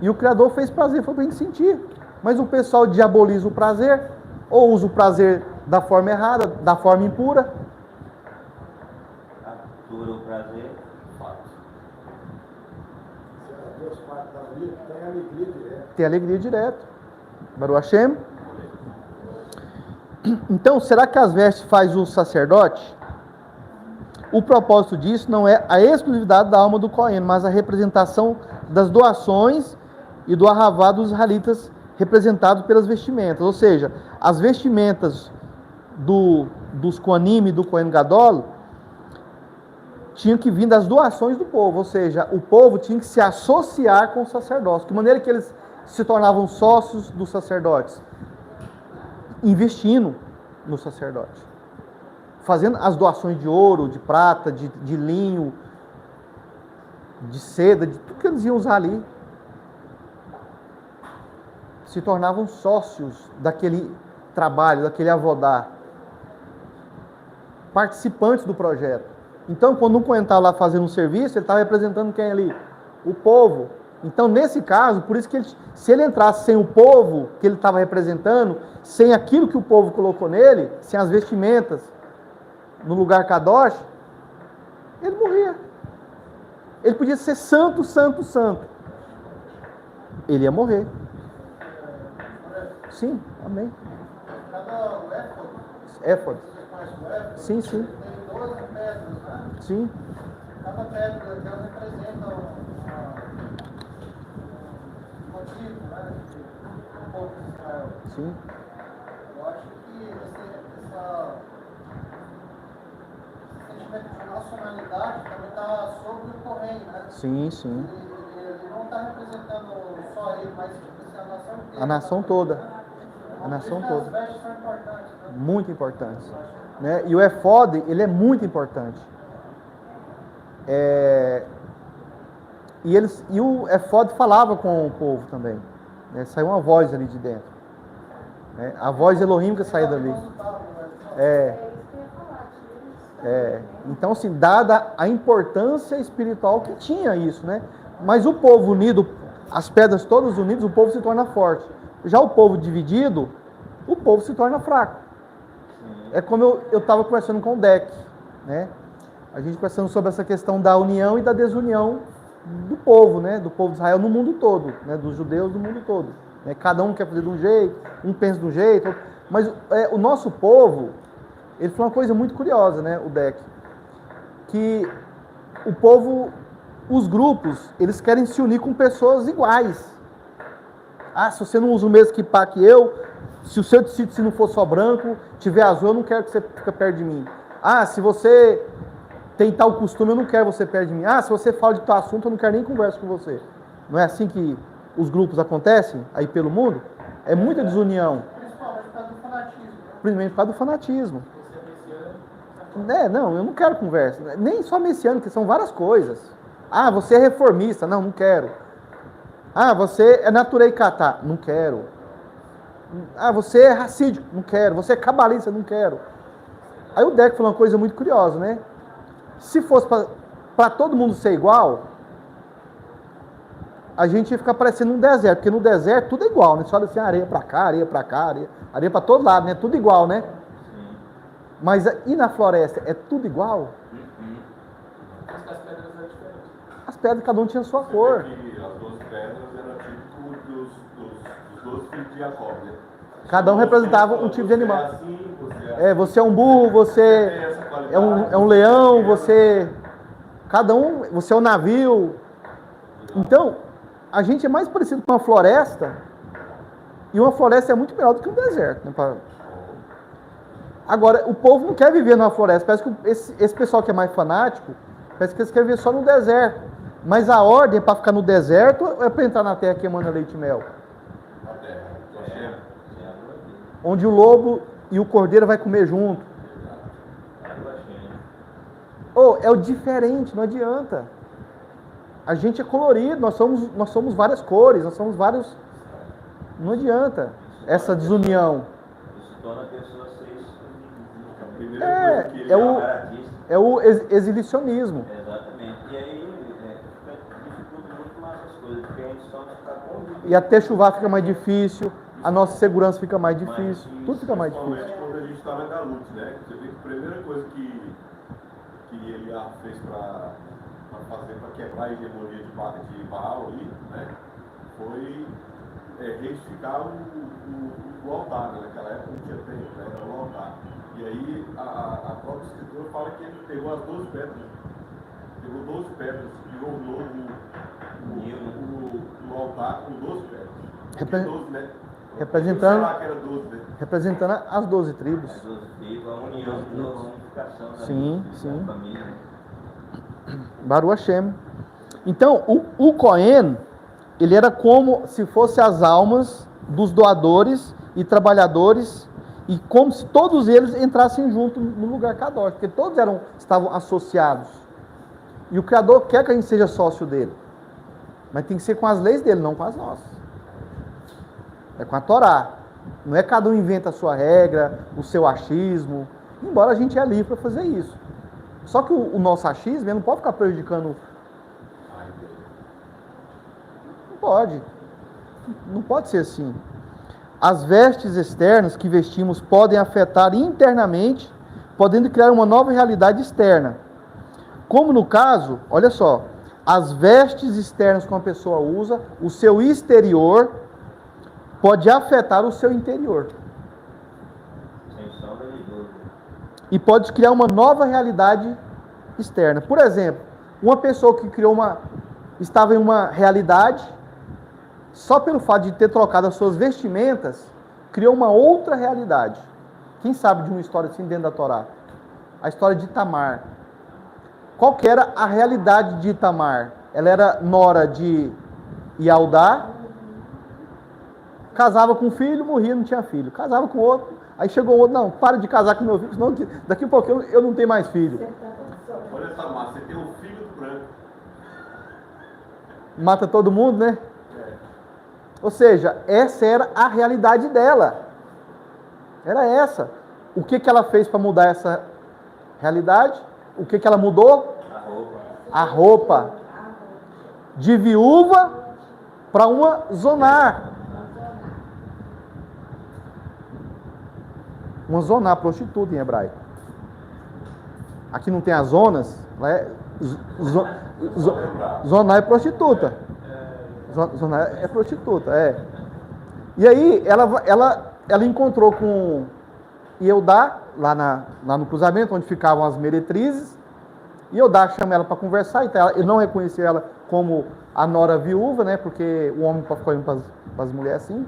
E o Criador fez prazer, foi para a gente sentir. Mas o pessoal diaboliza o prazer, ou usa o prazer da forma errada, da forma impura. Captura o prazer. Fato. Deus parte da vida, tem alegria direta. Tem alegria direto. Baruch Hashem. Então, será que as vestes faz o sacerdote? O propósito disso não é a exclusividade da alma do Cohen, mas a representação das doações e do arravá dos israelitas representados pelas vestimentas. Ou seja, as vestimentas dos Kohanim e do Cohen Gadol tinham que vir das doações do povo. Ou seja, o povo tinha que se associar com o sacerdócio. De maneira que eles se tornavam sócios dos sacerdotes? Investindo no sacerdote. Fazendo as doações de ouro, de prata, de linho, de seda, de tudo que eles iam usar ali. Se tornavam sócios daquele trabalho, daquele avodá. Participantes do projeto. Então, quando um Cohen estava lá fazendo um serviço, ele estava representando quem ali? O povo. Então, nesse caso, por isso que se ele entrasse sem o povo que ele estava representando, sem aquilo que o povo colocou nele, sem as vestimentas, no lugar Kadosh, ele morria. Ele podia ser santo, santo, santo. Ele ia morrer. Sim, amém. Cada Éfode. você conhece o éfode? Sim, sim. Tem 12 pedras, né? Sim. Cada pedra delas representa um motivo, né? Do povo de Israel. Sim. Eu acho que esse sentimento de nacionalidade também está sobre o Cohen, né? Sim, sim. Ele não está representando só ele, mas tipo, a nação inteira. A nação toda. A nação As toda. vestes são importantes, né? Muito importantes. Né? E o éfode, ele é muito importante. E o éfode falava com o povo também. Né? Saiu uma voz ali de dentro. Né? A voz Elohim que saía dali. Então, assim, dada a importância espiritual que tinha isso, né? Mas o povo unido, as pedras todas unidas, o povo se torna forte. Já o povo dividido, o povo se torna fraco. É como eu estava conversando com o Deck, né? A gente conversando sobre essa questão da união e da desunião do povo, né? Do povo de Israel no mundo todo, né? Dos judeus do mundo todo. Né? Cada um quer fazer de um jeito, um pensa de um jeito, mas o nosso povo, ele falou uma coisa muito curiosa, né? O Deck, que o povo, os grupos, eles querem se unir com pessoas iguais. Ah, se você não usa o mesmo kippah que eu, se o seu tecido não for só branco, tiver azul, eu não quero que você fique perto de mim. Ah, se você tem tal costume, eu não quero você perto de mim. Ah, se você fala de tal assunto, eu não quero nem conversa com você. Não é assim que os grupos acontecem aí pelo mundo? É muita desunião. Principalmente por causa do fanatismo, né? Principalmente por causa do fanatismo. Não, eu não quero conversa. Nem só messiânico, são várias coisas. Ah, você é reformista. Não quero. Ah, você é naturei catá. Não quero. Ah, você é racídico. Não quero. Você é cabalista. Não quero. Aí o Deck falou uma coisa muito curiosa, né? Se fosse para todo mundo ser igual, a gente ia ficar parecendo um deserto. Porque no deserto tudo é igual, né? Você olha assim, areia para cá, areia para cá, areia para todo lado, né? Tudo igual, né? Mas e na floresta? É tudo igual? As pedras eram diferentes. As pedras, cada um tinha a sua cor. As 12 pedras eram tipo dos 12 filhos de Jacó, né? Cada um representava um tipo de animal. Você é assim, você é assim. Você é um burro, você é um leão, você... Cada um, você é um navio. Então, a gente é mais parecido com uma floresta, e uma floresta é muito melhor do que um deserto, né? Agora, o povo não quer viver numa floresta. Parece que esse pessoal que é mais fanático, parece que eles querem viver só no deserto. Mas a ordem é para ficar no deserto ou é para entrar na terra que emana leite e mel? Na terra, Hashem. Onde o lobo e o cordeiro vai comer junto. É o diferente, não adianta. A gente é colorido, nós somos várias cores, nós somos vários... Não adianta essa desunião. Isso torna a pessoa ser É o exibicionismo. Exatamente. E aí dificulta muito mais as coisas, porque a gente só vai ficar convivendo. E até chuvar fica mais difícil, a nossa segurança fica mais difícil, tudo fica mais difícil. Principalmente quando a gente está na Galut, né? Você vê que a primeira coisa que Eliar fez para fazer, para quebrar a hegemonia de Baal ali, né? Foi reedificar o altar, né? Naquela época não tinha templo, né? Era o altar. E aí a própria escritura fala que ele pegou as 12 pedras, pegou 12 pedras e ornou o altar com 12 pedras. Porque 12, né? Representando, Será que era 12, né? representando as 12 tribos. As 12 tribos, a união, a unificação Sim. da família. Baruch Hashem. Então, o Cohen, ele era como se fosse as almas dos doadores e trabalhadores, e como se todos eles entrassem junto no lugar Kadosh, porque todos estavam associados. E o Criador quer que a gente seja sócio dele, mas tem que ser com as leis dele, não com as nossas. É com a Torá. Não é cada um inventa a sua regra, o seu achismo, embora a gente é livre para fazer isso. Só que o nosso achismo não pode ficar prejudicando. Não pode. Não pode ser assim. As vestes externas que vestimos podem afetar internamente, podendo criar uma nova realidade externa. Como no caso, olha só, as vestes externas que uma pessoa usa, o seu exterior pode afetar o seu interior. Sem sombra de dúvida. E pode criar uma nova realidade externa. Por exemplo, uma pessoa que estava em uma realidade, só pelo fato de ter trocado as suas vestimentas, criou uma outra realidade. Quem sabe de uma história assim dentro da Torá? A história de Itamar. Qual que era a realidade de Itamar? Ela era nora de Yaldá, casava com um filho, morria, não tinha filho. Casava com outro, aí chegou outro, não, para de casar com meu filho, senão daqui a pouco eu não tenho mais filho. Olha essa massa, você tem um filho do branco. Mata todo mundo, né? Ou seja, essa era a realidade dela. Era essa. O que ela fez para mudar essa realidade? O que ela mudou? A roupa. De viúva para uma zonar. Uma zonar, prostituta em hebraico. Aqui não tem as zonas, né? Zonar é prostituta. Zonar é prostituta, é. E aí ela encontrou com Eudá, lá no cruzamento, onde ficavam as meretrizes, e Eudá chama ela para conversar, então ele não reconheceu ela como a nora viúva, né? Porque o homem pode ficar olhando para as mulheres assim.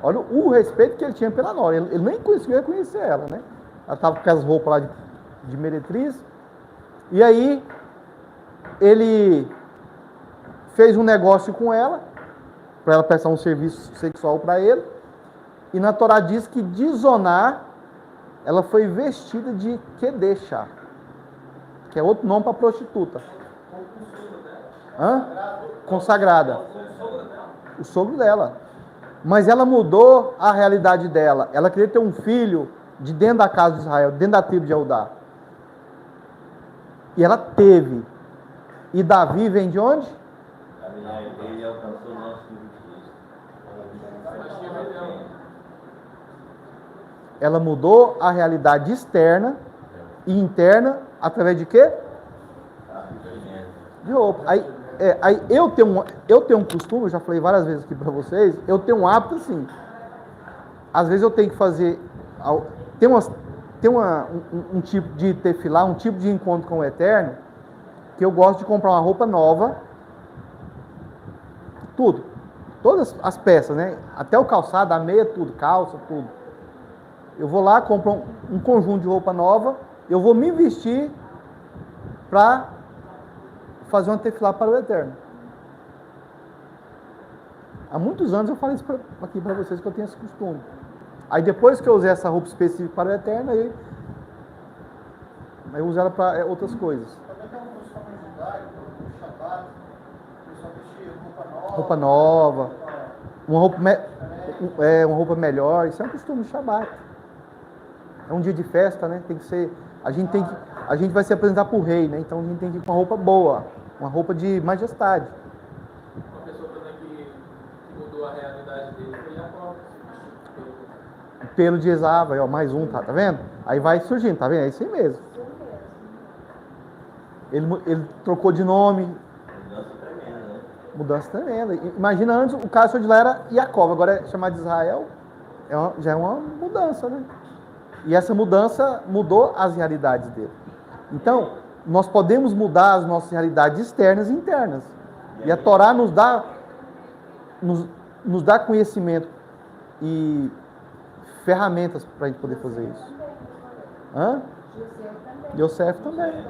Olha o respeito que ele tinha pela nora. Ele nem conseguiu reconhecer ela, né? Ela estava com as roupas lá de meretriz. E aí, ele fez um negócio com ela, para ela prestar um serviço sexual para ele. E na Torá diz que de zonar, ela foi vestida de Kedeshá, que é outro nome para prostituta. Hã? Consagrada. O sogro dela. Mas ela mudou a realidade dela. Ela queria ter um filho de dentro da casa de Israel, dentro da tribo de Eudá. E ela teve. E Davi vem de onde? Ele alcançou o nosso Ela mudou a realidade externa e interna através de quê? De roupa. Aí eu tenho um costume, eu já falei várias vezes aqui para vocês, eu tenho um hábito assim. Às vezes eu tenho que fazer. Tem um tipo de tefilá, um tipo de encontro com o Eterno, que eu gosto de comprar uma roupa nova. Tudo. Todas as peças, né? Até o calçado, a meia, tudo, calça, tudo. Eu vou lá, compro um conjunto de roupa nova, eu vou me vestir para fazer uma tefilá para o Eterno. Há muitos anos eu falei isso aqui para vocês, que eu tenho esse costume. Aí depois que eu usei essa roupa específica para o Eterno, aí eu uso ela para outras coisas. Também tem um costume judaico, no Shabbat, o pessoal vestir Roupa nova, uma roupa melhor, isso é um costume do Shabbat. É um dia de festa, né? Tem que ser. A gente vai se apresentar para o rei, né? Então a gente tem que ir com uma roupa boa, uma roupa de majestade. Uma pessoa também que mudou a realidade dele foi Jacó. pelo de Esaú, ó, mais um, tá vendo? Aí vai surgindo, tá vendo? É isso aí mesmo. Ele trocou de nome. Mudança tremenda, né? Mudança tremenda. Imagina antes, o caso de lá era Jacob, agora é chamado de Israel, já é uma mudança, né? E essa mudança mudou as realidades dele. Então, nós podemos mudar as nossas realidades externas e internas. E a Torá nos dá conhecimento e ferramentas para a gente poder fazer isso. Hã? Yosef também.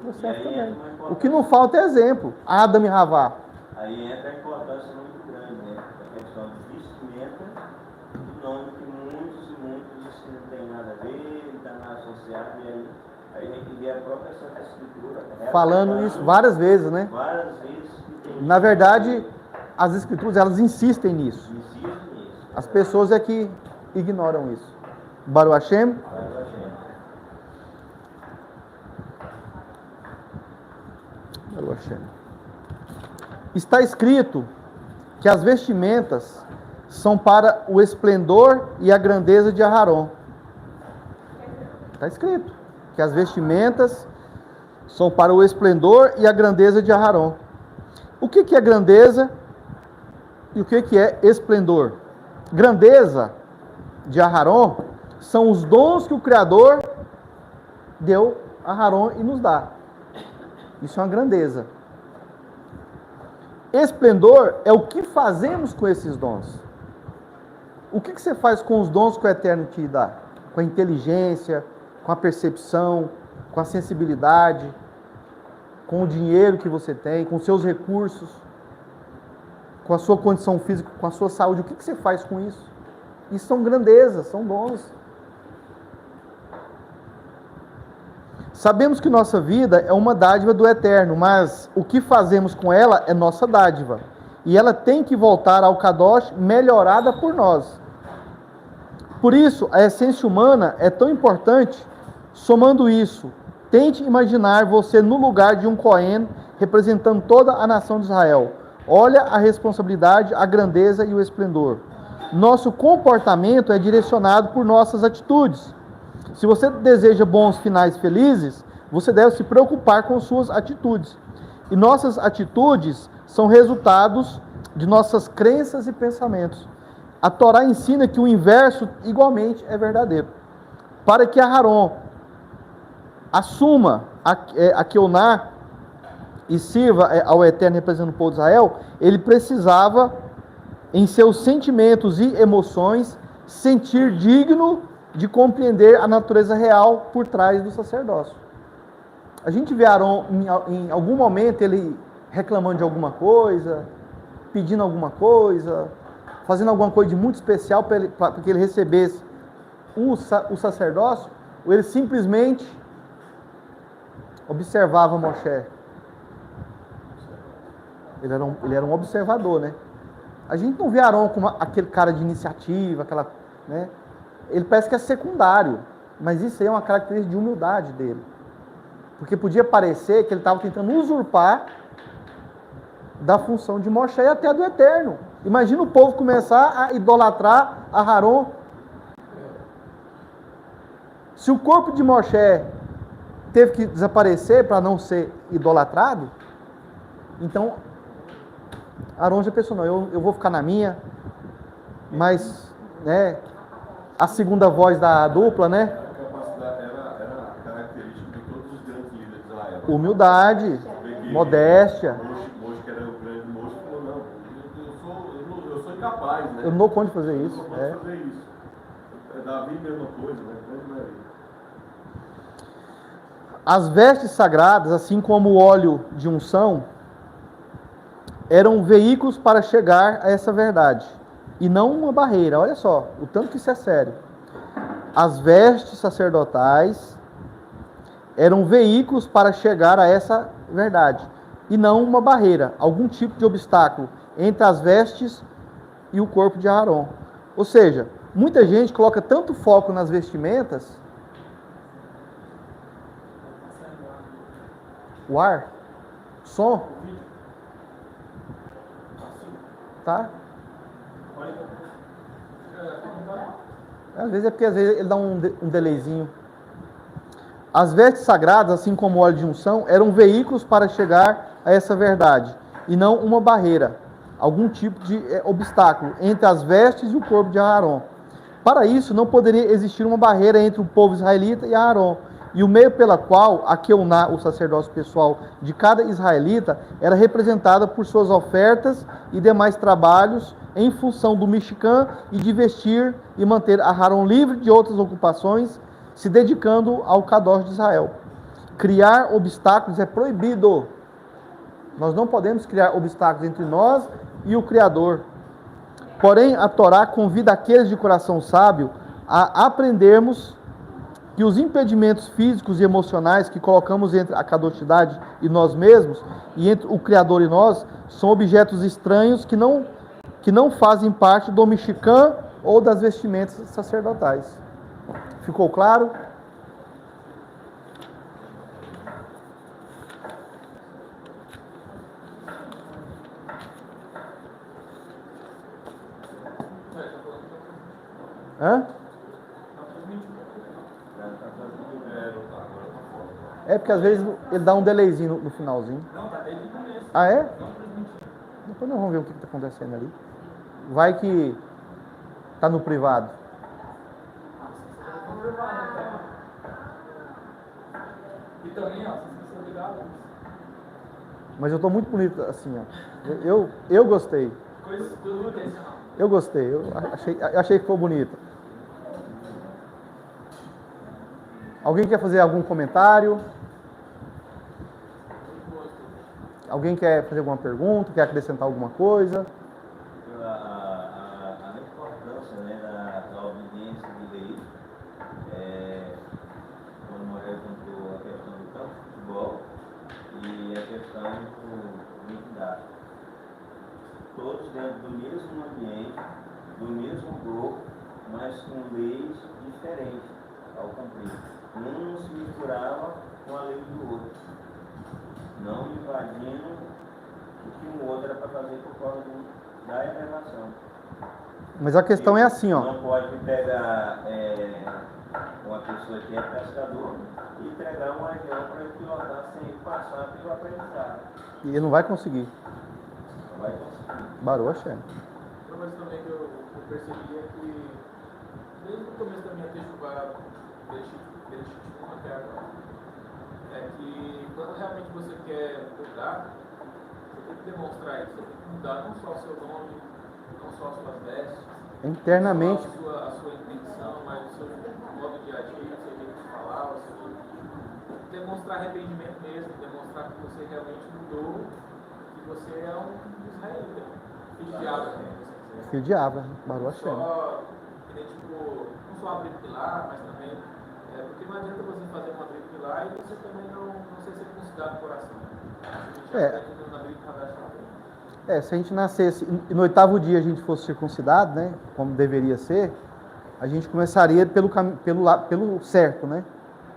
Yosef também. O que não falta é exemplo. Adam e Havá. Aí entra a importância muito grande, né? A questão de vestimenta, do nome que muitos isso não tem nada a ver, está associado, e aí a gente vê a própria Escritura. Falando isso várias vezes, né? Várias vezes. Na verdade, as Escrituras, elas insistem nisso. As pessoas é que ignoram isso. Baruch Hashem. Baruch Hashem. Está escrito que as vestimentas são para o esplendor e a grandeza de Aharon. Está escrito que as vestimentas são para o esplendor e a grandeza de Aharon. O que é grandeza e o que é esplendor? Grandeza de Aharon são os dons que o Criador deu a Aharon e nos dá. Isso é uma grandeza. Esplendor é o que fazemos com esses dons. O que você faz com os dons que o Eterno te dá? Com a inteligência, com a percepção, com a sensibilidade, com o dinheiro que você tem, com os seus recursos, com a sua condição física, com a sua saúde. O que você faz com isso? Isso são grandezas, são dons. Sabemos que nossa vida é uma dádiva do Eterno, mas o que fazemos com ela é nossa dádiva. E ela tem que voltar ao Kadosh melhorada por nós. Por isso, a essência humana é tão importante. Somando isso, tente imaginar você no lugar de um Cohen representando toda a nação de Israel. Olha a responsabilidade, a grandeza e o esplendor. Nosso comportamento é direcionado por nossas atitudes. Se você deseja bons finais felizes, você deve se preocupar com suas atitudes. E nossas atitudes são resultados de nossas crenças e pensamentos. A Torá ensina que o inverso igualmente é verdadeiro. Para que Aharon assuma a Keuná e sirva ao Eterno representando o povo de Israel, ele precisava, em seus sentimentos e emoções, sentir digno de compreender a natureza real por trás do sacerdócio. A gente vê Aharon, em algum momento, ele reclamando de alguma coisa, pedindo alguma coisa, fazendo alguma coisa de muito especial para que ele recebesse o sacerdócio, ou ele simplesmente observava Moshe. Ele era um observador, né? A gente não vê Aharon como aquele cara de iniciativa, né? Ele parece que é secundário, mas isso aí é uma característica de humildade dele. Porque podia parecer que ele estava tentando usurpar da função de Moshe e até do Eterno. Imagina o povo começar a idolatrar Aharon. Se o corpo de Moshe teve que desaparecer para não ser idolatrado, então Aharon já pensou, não, eu vou ficar na minha, mas, né, a segunda voz da dupla, né? A capacidade era a característica de todos os grandes líderes de Israel. Humildade, modéstia. Moisés, que era o grande Moisés, falou, não, eu sou incapaz, né? Eu não dou conta de fazer Eu isso. não dou conta de fazer isso. Davi, mesma coisa, né? Grande maioria. As vestes sagradas, assim como o óleo de unção, eram veículos para chegar a essa verdade, e não uma barreira. Olha só, o tanto que isso é sério. As vestes sacerdotais eram veículos para chegar a essa verdade, e não uma barreira, algum tipo de obstáculo entre as vestes e o corpo de Aharon. Ou seja, muita gente coloca tanto foco nas vestimentas. O ar? Som? Tá? Às vezes é porque às vezes ele dá um delayzinho. As vestes sagradas, assim como o óleo de unção, eram veículos para chegar a essa verdade, e não uma barreira, algum tipo de obstáculo entre as vestes e o corpo de Aarão. Para isso, não poderia existir uma barreira entre o povo israelita e Aarão, e o meio pela qual a Queuná, o sacerdócio pessoal de cada israelita, era representada por suas ofertas e demais trabalhos em função do Mishkan e de vestir e manter Aarão livre de outras ocupações, se dedicando ao Kadosh de Israel. Criar obstáculos é proibido. Nós não podemos criar obstáculos entre nós e o Criador. Porém, a Torá convida aqueles de coração sábio a aprendermos que os impedimentos físicos e emocionais que colocamos entre a kadoshidade e nós mesmos, e entre o Criador e nós, são objetos estranhos que não fazem parte do Mishkan ou das vestimentas sacerdotais. Ficou claro? Hã? É porque às vezes ele dá um delayzinho no finalzinho. Não, tá desde o começo. Ah, é? Não transmitiu. Depois nós vamos ver o que está acontecendo ali. Vai que tá no privado. E também, ó, vocês são ligados. Mas eu tô muito bonito assim, ó. Eu gostei. Coisas tudo intencional. Eu gostei. Eu achei que ficou bonito. Alguém quer fazer algum comentário? Alguém quer fazer alguma pergunta? Quer acrescentar alguma coisa? A importância, né, da obediência de lei, quando o Morel contou a questão do campo de futebol e a questão do liquidar. Todos dentro do mesmo ambiente, do mesmo grupo, mas com leis diferentes ao cumprir. Um não se misturava com a lei do outro, não invadindo o que o outro era para fazer por causa da elevação. Mas a questão é assim, ó. Não pode pegar uma pessoa que é pescador e pegar um avião para ele pilotar sem ele passar pelo aprendizado. E ele não vai conseguir. Não vai conseguir. Baruch Hashem. Uma coisa também que eu percebi é que, desde o começo da minha teshuvá, desde até agora, é que quando realmente você quer mudar, você tem que demonstrar isso. Você tem que mudar não só o seu nome, não só as suas vestes, Internamente. não só a sua intenção, mas o seu modo de agir, o seu jeito de falar, o seu... demonstrar arrependimento mesmo, demonstrar que você realmente mudou, que você é um israelita, filho de Abra, né? Filho de Abra, Baruch Hashem. Só, tipo, não só abrir pilar, mas também, porque não adianta você fazer uma abrir pilar e você também não ser circuncidado no coração. A gente aprende na Bíblia também. Se a gente nascesse e no 8º dia a gente fosse circuncidado, né, como deveria ser, a gente começaria pelo certo, né?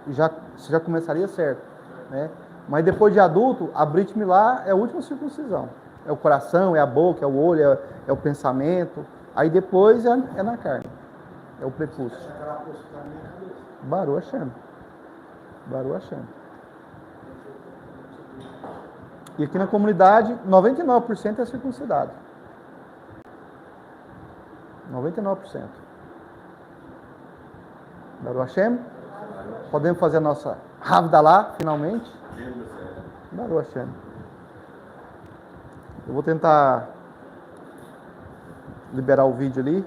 Você já começaria certo, né? Mas depois de adulto, a Brit Milá é a última circuncisão. É o coração, é a boca, é o olho, é o pensamento. Aí depois é na carne. É o prepúcio. Baruch Hashem. Baruch Hashem. E aqui na comunidade, 99% é circuncidado. 99%. Baruch Hashem. Podemos fazer a nossa Havdalah, finalmente. Baruch Hashem. Eu vou tentar liberar o vídeo ali.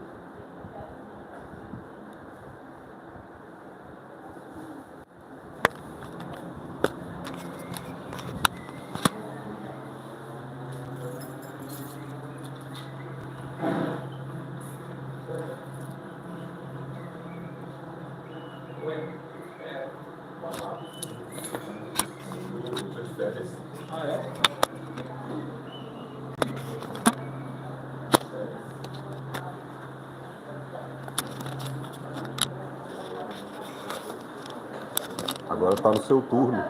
Agora está no seu turno.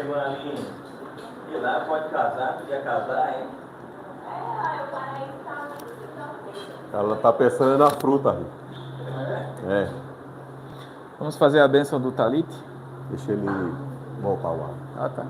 chegou ali e lá pode casar, podia casar, hein? Ela tá pensando na fruta. É. Vamos fazer a bênção do Talit? Deixa ele voltar lá. Ah, tá.